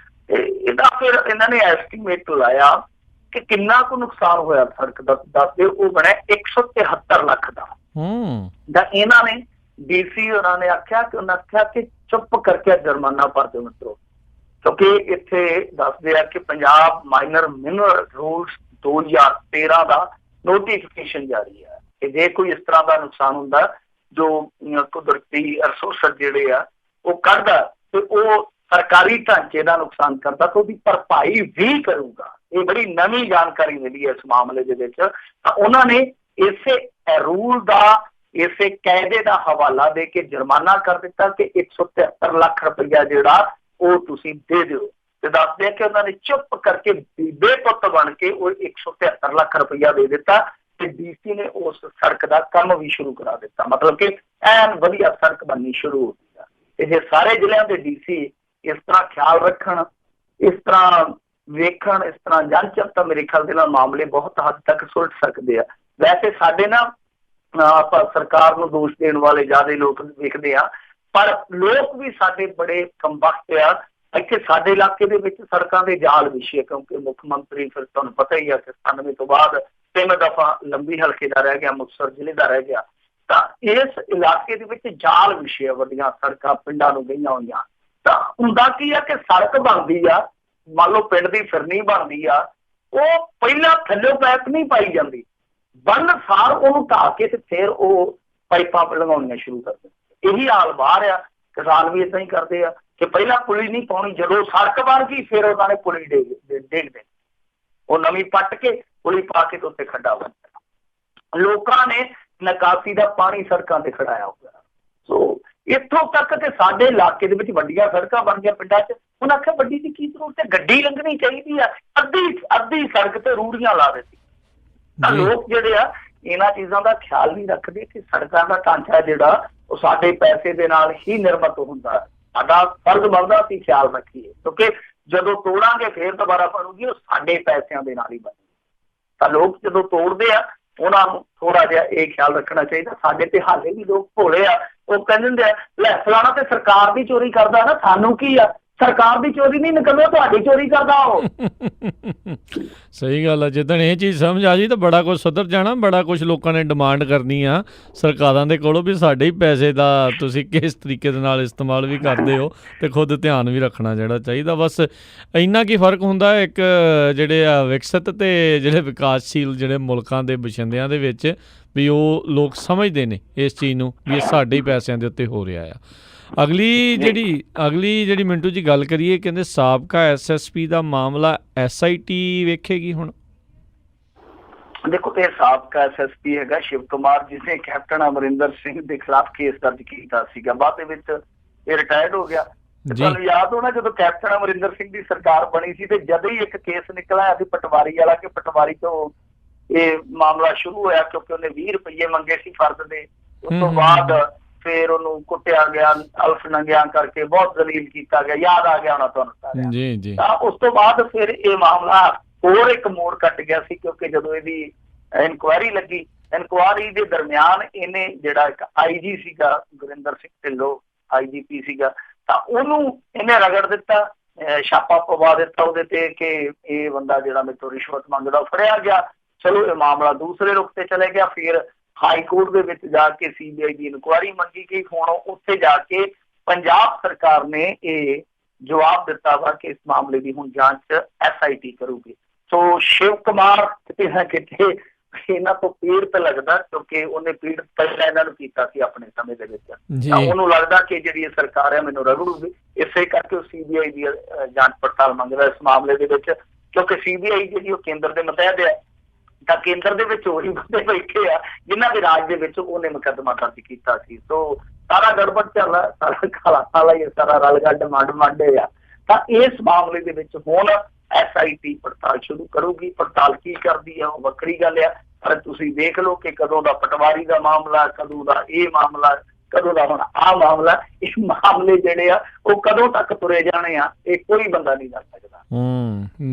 ਤੇ ਇਹਦਾ ਫਿਰ ਇਹਨਾਂ ਨੇ ਐਸਟੀਮੇਟ ਲਾਇਆ ਕਿ ਕਿੰਨਾ ਕੁ ਨੁਕਸਾਨ ਹੋਇਆ ਸੜਕ ਦਾ, ਦੱਸਦੇ ਉਹ ਬਣਿਆ 173 ਲੱਖ ਦਾ। ਤਾਂ ਇਹਨਾਂ ਨੇ ਡੀਸੀ ਉਹਨਾਂ ਨੇ ਆਖਿਆ ਕਿ ਚੁੱਪ ਕਰਕੇ ਜੁਰਮਾਨਾ ਭਰ ਦਿਓ ਮਿੱਤਰੋ, ਕਿਉਂਕਿ ਇੱਥੇ ਦੱਸਦੇ ਆ ਕਿ ਪੰਜਾਬ ਮਾਈਨਰ ਮਿਨਰਲ ਰੂਲਸ 2013 ਦਾ ਨੋਟੀਫਿਕੇਸ਼ਨ ਜਾਰੀ ਹੈ ਕਿ ਜੇ ਕੋਈ ਇਸ ਤਰ੍ਹਾਂ ਦਾ ਨੁਕਸਾਨ ਹੁੰਦਾ ਜੋ ਕੁਦਰਤੀ ਰਿਸੋਰਸ ਜਿਹੜੇ ਆ ਉਹ ਕਰਦਾ ਤੇ ਉਹ ਸਰਕਾਰੀ ਢਾਂਚੇ ਦਾ ਨੁਕਸਾਨ ਕਰਦਾ ਤਾਂ ਉਹਦੀ ਭਰਪਾਈ ਵੀ ਕਰੂਗਾ। ਇਹ ਬੜੀ ਨਵੀਂ ਜਾਣਕਾਰੀ ਮਿਲੀ ਹੈ ਇਸ ਮਾਮਲੇ ਦੇ ਵਿੱਚ। ਤਾਂ ਉਹਨਾਂ ਨੇ ਇਸੇ ਰੂਲ ਦਾ, ਇਸੇ ਕਾਇਦੇ ਦਾ ਹਵਾਲਾ ਦੇ ਕੇ ਜੁਰਮਾਨਾ ਕਰ ਦਿੱਤਾ ਕਿ 173 ਲੱਖ ਰੁਪਈਆ ਜਿਹੜਾ ਉਹ ਤੁਸੀਂ ਦੇ ਦਿਓ। ਤੇ ਦੱਸਦੇ ਆ ਕਿ ਉਹਨਾਂ ਨੇ ਚੁੱਪ ਕਰਕੇ ਬੇਪੁੱਤ ਬਣ ਕੇ ਉਹ 173 ਲੱਖ ਰੁਪਈਆ ਦੇ ਦਿੱਤਾ ਤੇ ਡੀਸੀ ਨੇ ਉਸ ਸੜਕ ਦਾ ਕੰਮ ਵੀ ਸ਼ੁਰੂ ਕਰਾ ਦਿੱਤਾ। ਮਤਲਬ ਕਿ ਐਨ ਵਧੀਆ ਸੜਕ ਬਣਨੀ ਸ਼ੁਰੂ ਹੋ ਗਈ। ਤੇ ਜੇ ਸਾਰੇ ਜ਼ਿਲ੍ਹਿਆਂ ਦੇ ਡੀਸੀ ਇਸ ਤਰ੍ਹਾਂ ਖਿਆਲ ਰੱਖਣ, ਇਸ ਤਰ੍ਹਾਂ ਵੇਖਣ, ਇਸ ਤਰ੍ਹਾਂ ਜਾਂਚਣ ਤਾਂ ਮੇਰੇ ਖਿਆਲ ਦੇ ਨਾਲ ਮਾਮਲੇ ਬਹੁਤ ਹੱਦ ਤੱਕ ਸੁਲਝ ਸਕਦੇ ਆ। ਵੈਸੇ ਸਾਡੇ ਨਾ ਆਪਾਂ ਸਰਕਾਰ ਨੂੰ ਦੋਸ਼ ਦੇਣ ਵਾਲੇ ਜ਼ਿਆਦਾ ਲੋਕ ਵੇਖਦੇ ਆ, ਪਰ ਲੋਕ ਵੀ ਸਾਡੇ ਬੜੇ ਕੰਬਖਤ ਆ। ਇੱਥੇ ਸਾਡੇ ਇਲਾਕੇ ਦੇ ਵਿੱਚ ਸੜਕਾਂ ਦੇ ਜਾਲ ਵਿਛੇ, ਕਿਉਂਕਿ ਮੁੱਖ ਮੰਤਰੀ ਫਿਰ ਤੁਹਾਨੂੰ ਪਤਾ ਹੀ ਆ ਕਿ 97 ਤੋਂ ਬਾਅਦ 3 ਦਫਾ ਲੰਬੀ ਹਲਕੇ ਦਾ ਰਹਿ ਗਿਆ, ਮੁਕਤਸਰ ਜ਼ਿਲ੍ਹੇ ਦਾ ਰਹਿ ਗਿਆ। ਤਾਂ ਇਸ ਇਲਾਕੇ ਦੇ ਵਿੱਚ ਜਾਲ ਵਿਛੇ ਆ, ਵੱਡੀਆਂ ਸੜਕਾਂ ਪਿੰਡਾਂ ਨੂੰ ਗਈਆਂ ਹੋਈਆਂ। ਤਾਂ ਹੁੰਦਾ ਕੀ ਆ ਕਿ ਸੜਕ ਬਣਦੀ ਆ, ਮੰਨ ਲਓ ਪਿੰਡ ਦੀ ਫਿਰਨੀ ਬਣਦੀ ਆ, ਉਹ ਪਹਿਲਾਂ ਥੱਲੇ ਪੈਪ ਨਹੀਂ ਪਾਈ ਜਾਂਦੀ, ਬੰਨ ਸਾਰ ਉਹਨੂੰ ਢਾਹ ਕੇ ਤੇ ਫਿਰ ਉਹ ਪਾਈਪਾਂ ਲਗਾਉਣੀਆਂ ਸ਼ੁਰੂ ਕਰ ਦਿੰਦੇ। ਇਹੀ ਹਾਲ ਬਾਹਰ ਆ, ਕਿਸਾਨ ਵੀ ਏਦਾਂ ਹੀ ਕਰਦੇ ਆ ਕਿ ਪਹਿਲਾਂ ਪੁਲੀ ਨਹੀਂ ਪਾਉਣੀ, ਜਦੋਂ ਸੜਕ ਬਣ ਗਈ ਫਿਰ ਉਹਨਾਂ ਨੇ ਪੁਲੀ ਡੇਗਦੇ, ਉਹ ਨਵੀਂ ਪੱਟ ਕੇ ਪੁਲੀ ਪਾ ਕੇ ਤੇ ਉੱਤੇ ਖੱਡਾ ਬਣਦਾ। ਲੋਕਾਂ ਨੇ ਨਿਕਾਸੀ ਦਾ ਪਾਣੀ ਸੜਕਾਂ ਤੇ ਖੜਾਇਆ ਹੋਇਆ। ਸੋ ਇੱਥੋਂ ਤੱਕ ਕਿ ਸਾਡੇ ਇਲਾਕੇ ਦੇ ਵਿੱਚ ਵੱਡੀਆਂ ਸੜਕਾਂ ਬਣ ਗਈਆਂ ਪਿੰਡਾਂ 'ਚ। ਉਹਨਾਂ ਆਖਿਆ ਵੱਡੀ ਦੀ ਕੀ ਜ਼ਰੂਰਤ ਹੈ, ਗੱਡੀ ਲੰਘਣੀ ਚਾਹੀਦੀ ਆ, ਅੱਧੀ ਸੜਕ ਤੇ ਰੂੜੀਆਂ ਲਾ ਦਿੱਤੀ। ਤਾਂ ਲੋਕ ਜਿਹੜੇ ਆ ਇਹਨਾਂ ਚੀਜ਼ਾਂ ਦਾ ਖਿਆਲ ਨਹੀਂ ਰੱਖਦੇ ਕਿ ਸੜਕਾਂ ਦਾ ਢਾਂਚਾ ਜਿਹੜਾ ਉਹ ਸਾਡੇ ਪੈਸੇ ਦੇ ਨਾਲ ਹੀ ਨਿਰਮਿਤ ਹੁੰਦਾ। ਸਾਡਾ ਫਰਜ਼ ਬਣਦਾ ਅਸੀਂ ਖਿਆਲ ਰੱਖੀਏ, ਕਿਉਂਕਿ ਜਦੋਂ ਤੋੜਾਂਗੇ ਫਿਰ ਦੁਬਾਰਾ ਬਣੂਗੀ, ਉਹ ਸਾਡੇ ਪੈਸਿਆਂ ਦੇ ਨਾਲ ਹੀ ਬਣੂਗੀ। ਤਾਂ ਲੋਕ ਜਦੋਂ ਤੋੜਦੇ ਆ ਉਹਨਾਂ ਨੂੰ ਥੋੜਾ ਜਿਹਾ ਇਹ ਖਿਆਲ ਰੱਖਣਾ ਚਾਹੀਦਾ। ਸਾਡੇ ਤੇ ਹਾਲੇ ਵੀ ਲੋਕ ਭੋਲੇ ਆ, ਉਹ ਕਹਿੰਦੇ ਹੁੰਦੇ ਆ ਲੈ ਫਲਾਣਾ ਤੇ ਸਰਕਾਰ ਦੀ ਚੋਰੀ ਕਰਦਾ ਨਾ, ਸਾਨੂੰ ਕੀ ਆ, ਸਰਕਾਰ ਦੀ ਚੋਰੀ ਨਹੀਂ ਨਿਕਲਦਾ, ਤੁਹਾਡੀ ਚੋਰੀ ਕਰਦਾ ਉਹ। ਸਹੀ ਗੱਲ ਆ। ਜਿੱਦਣ ਇਹ ਚੀਜ਼ ਸਮਝ ਆ ਜੀ ਤਾਂ ਬੜਾ ਕੁਝ ਸੁਧਰ ਜਾਣਾ। ਬੜਾ ਕੁਝ ਲੋਕਾਂ ਨੇ ਡਿਮਾਂਡ ਕਰਨੀ ਆ ਸਰਕਾਰਾਂ ਦੇ ਕੋਲੋਂ ਵੀ ਸਾਡੇ ਹੀ ਪੈਸੇ ਦਾ ਤੁਸੀਂ ਕਿਸ ਤਰੀਕੇ ਦੇ ਨਾਲ ਇਸਤੇਮਾਲ ਵੀ ਕਰਦੇ ਹੋ ਤੇ ਖੁਦ ਧਿਆਨ ਵੀ ਰੱਖਣਾ ਜਿਹੜਾ ਚਾਹੀਦਾ। ਬਸ ਇੰਨਾ ਕੀ ਫਰਕ ਹੁੰਦਾ ਇੱਕ ਜਿਹੜੇ ਆ ਵਿਕਸਿਤ ਤੇ ਜਿਹੜੇ ਵਿਕਾਸਸ਼ੀਲ ਜਿਹੜੇ ਮੁਲਕਾਂ ਦੇ ਬਸ਼ਿੰਦਿਆਂ ਦੇ ਵਿੱਚ, ਵੀ ਉਹ ਲੋਕ ਸਮਝਦੇ ਨੇ ਇਸ ਚੀਜ਼ ਨੂੰ ਵੀ ਇਹ ਸਾਡੇ ਹੀ ਪੈਸਿਆਂ ਦੇ ਉੱਤੇ ਹੋ ਰਿਹਾ ਆ। ਅਗਲੀ ਜਿਹੜੀ ਮਿੰਟੂ ਜੀ ਗੱਲ ਕਰੀਏ, ਕਹਿੰਦੇ ਸਾਬਕਾ SSP ਦਾ ਮਾਮਲਾ SIT ਵੇਖੇਗੀ ਹੁਣ। ਦੇਖੋ ਇਹ ਸਾਬਕਾ SSP ਹੈਗਾ ਸ਼ਿਵ ਕੁਮਾਰ, ਜਿਸਨੇ ਕੈਪਟਨ ਅਮਰਿੰਦਰ ਸਿੰਘ ਦੇ ਖਿਲਾਫ ਕੇਸ ਦਰਜ ਕੀਤਾ ਸੀਗਾ। ਬਾਅਦ ਦੇ ਵਿੱਚ ਇਹ ਰਿਟਾਇਰਡ ਹੋ ਗਿਆ। ਤੁਹਾਨੂੰ ਯਾਦ ਹੋਣਾ ਜਦੋਂ ਕੈਪਟਨ ਅਮਰਿੰਦਰ ਸਿੰਘ ਦੀ ਸਰਕਾਰ ਬਣੀ ਸੀ ਤੇ ਜਦੋਂ ਹੀ ਇੱਕ ਕੇਸ ਨਿਕਲਿਆ ਸੀ ਪਟਵਾਰੀ ਵਾਲਾ, ਕਿ ਪਟਵਾਰੀ ਤੋਂ ਇਹ ਮਾਮਲਾ ਸ਼ੁਰੂ ਹੋਇਆ ਕਿਉਂਕਿ ਉਹਨੇ 20 ਰੁਪਏ ਮੰਗੇ ਸੀ ਫਰਦ ਦੇ। ਉਸ ਤੋਂ ਬਾਅਦ ਫਿਰ ਉਹਨੂੰ ਕੁੱਟਿਆ ਗਿਆ, ਅਲਫ ਨੰਗਿਆਂ ਕਰਕੇ ਬਹੁਤ ਜ਼ਲੀਲ ਕੀਤਾ ਗਿਆ। ਯਾਦ ਆ ਗਿਆ ਹੋਣਾ ਤੁਹਾਨੂੰ ਸਾਰਿਆਂ ਨੂੰ। ਤਾਂ ਉਸ ਤੋਂ ਬਾਅਦ ਫਿਰ ਇਹ ਮਾਮਲਾ ਹੋਰ ਇੱਕ ਮੋੜ ਕੱਟ ਗਿਆ ਸੀ, ਕਿਉਂਕਿ ਜਦੋਂ ਇਹਦੀ ਇਨਕੁਆਇਰੀ ਲੱਗੀ, ਇਨਕੁਆਇਰੀ ਦੇ ਦਰਮਿਆਨ ਇਹਨੇ ਜਿਹੜਾ ਇੱਕ IG ਸੀਗਾ ਗੁਰਿੰਦਰ ਸਿੰਘ ਢਿੱਲੋਂ, IGP ਸੀਗਾ, ਤਾਂ ਉਹਨੂੰ ਇਹਨੇ ਰਗੜ ਦਿੱਤਾ, ਛਾਪਾ ਪਵਾ ਦਿੱਤਾ ਉਹਦੇ ਤੇ ਕਿ ਇਹ ਬੰਦਾ ਜਿਹੜਾ ਮੇਰੇ ਤੋਂ ਰਿਸ਼ਵਤ ਮੰਗਦਾ ਫੜਿਆ ਗਿਆ। ਚਲੋ ਇਹ ਮਾਮਲਾ ਦੂਸਰੇ ਰੁਖ ਤੇ ਚਲੇ ਗਿਆ। ਫਿਰ ਹਾਈ ਕੋਰਟ ਦੇ ਵਿੱਚ ਜਾ ਕੇ CBI ਦੀ ਇਨਕੁਆਇਰੀ ਮੰਗੀ ਗਈ। ਹੁਣ ਉੱਥੇ ਜਾ ਕੇ ਪੰਜਾਬ ਸਰਕਾਰ ਨੇ ਇਹ ਜਵਾਬ ਦਿੱਤਾ ਵਾ ਕਿ ਇਸ ਮਾਮਲੇ ਦੀ ਹੁਣ ਜਾਂਚ SIT ਕਰੂਗੀ। ਸੋ ਸ਼ਿਵ ਕੁਮਾਰ ਕਿਤੇ ਨਾ ਕਿਤੇ ਇਹਨਾਂ ਤੋਂ ਪੀੜਤ ਲੱਗਦਾ, ਕਿਉਂਕਿ ਉਹਨੇ ਪੀੜਤ ਪਹਿਲਾਂ ਇਹਨਾਂ ਨੂੰ ਕੀਤਾ ਸੀ ਆਪਣੇ ਸਮੇਂ ਦੇ ਵਿੱਚ। ਤਾਂ ਉਹਨੂੰ ਲੱਗਦਾ ਕਿ ਜਿਹੜੀ ਇਹ ਸਰਕਾਰ ਹੈ ਮੈਨੂੰ ਰਗੜੂਗੀ, ਇਸੇ ਕਰਕੇ ਉਹ CBI ਦੀ ਜਾਂਚ ਪੜਤਾਲ ਮੰਗਦਾ ਇਸ ਮਾਮਲੇ ਦੇ ਵਿੱਚ, ਕਿਉਂਕਿ CBI ਜਿਹੜੀ ਉਹ ਕੇਂਦਰ ਦੇ ਮੁਤਹਿਦ ਹੈ। ਤਾਂ ਕੇਂਦਰ ਦੇ ਵਿੱਚ ਉਹੀ ਬੰਦੇ ਬੈਠੇ ਆ ਜਿਨ੍ਹਾਂ ਦੇ ਰਾਜ ਦੇ ਵਿੱਚ ਉਹਨੇ ਮੁਕੱਦਮਾ ਦਰਜ ਕੀਤਾ ਸੀ। ਸੋ ਸਾਰਾ ਗੜਬੜ ਚੱਲਦਾ, ਸਾਰਾ ਕਾਲਾ ਕਾਲਾ ਹੀ ਸਾਰਾ ਰਲ ਗੱਡ ਮਾਡੇ ਆ। ਤਾਂ ਇਸ ਮਾਮਲੇ ਦੇ ਵਿੱਚ ਹੁਣ SIT ਪੜਤਾਲ ਸ਼ੁਰੂ ਕਰੂਗੀ। ਪੜਤਾਲ ਕੀ ਕਰਦੀ ਆ ਉਹ ਵੱਖਰੀ ਗੱਲ ਆ, ਪਰ ਤੁਸੀਂ ਦੇਖ ਲਓ ਕਿ ਕਦੋਂ ਦਾ ਪਟਵਾਰੀ ਦਾ ਮਾਮਲਾ, ਕਦੋਂ ਦਾ ਇਹ ਮਾਮਲਾ, ਕਦੋਂ ਦਾ ਹੁਣ ਆਹ ਮਾਮਲਾ। ਇਹ ਮਾਮਲੇ ਜਿਹੜੇ ਆ ਉਹ ਕਦੋਂ ਤੱਕ ਤੁਰੇ ਜਾਣੇ ਆ, ਇਹ ਕੋਈ ਬੰਦਾ ਨਹੀਂ ਦੱਸ ਸਕਦਾ।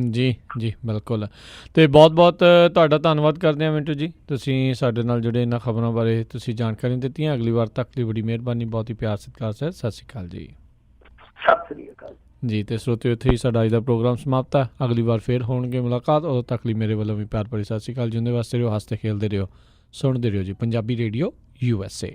ਜੀ ਜੀ ਬਿਲਕੁਲ। ਅਤੇ ਬਹੁਤ ਬਹੁਤ ਤੁਹਾਡਾ ਧੰਨਵਾਦ ਕਰਦੇ ਹਾਂ ਮਿੰਟੂ ਜੀ, ਤੁਸੀਂ ਸਾਡੇ ਨਾਲ ਜੁੜੇ ਇਹਨਾਂ ਖਬਰਾਂ ਬਾਰੇ ਤੁਸੀਂ ਜਾਣਕਾਰੀ ਦਿੱਤੀਆਂ। ਅਗਲੀ ਵਾਰ ਤੱਕ ਲਈ ਬੜੀ ਮਿਹਰਬਾਨੀ, ਬਹੁਤ ਹੀ ਪਿਆਰ ਸਤਿਕਾਰ ਸਰ, ਸਤਿ ਸ਼੍ਰੀ ਅਕਾਲ ਜੀ। ਸਤਿ ਸ੍ਰੀ ਅਕਾਲ ਜੀ। ਅਤੇ ਸਰੋਤਿਓ ਇੱਥੇ ਹੀ ਸਾਡਾ ਅੱਜ ਦਾ ਪ੍ਰੋਗਰਾਮ ਸਮਾਪਤ ਹੈ। ਅਗਲੀ ਵਾਰ ਫਿਰ ਹੋਣਗੇ ਮੁਲਾਕਾਤ, ਉਦੋਂ ਤੱਕ ਲਈ ਮੇਰੇ ਵੱਲੋਂ ਵੀ ਪਿਆਰ ਭਰੀ ਸਤਿ ਸ਼੍ਰੀ ਅਕਾਲ। ਜਿਉਂਦੇ ਵਾਸਤੇ ਰਹੋ, ਹੱਸਦੇ ਖੇਲਦੇ ਰਹੋ, ਸੁਣਦੇ ਰਹੋ ਜੀ ਪੰਜਾਬੀ ਰੇਡੀਓ USA।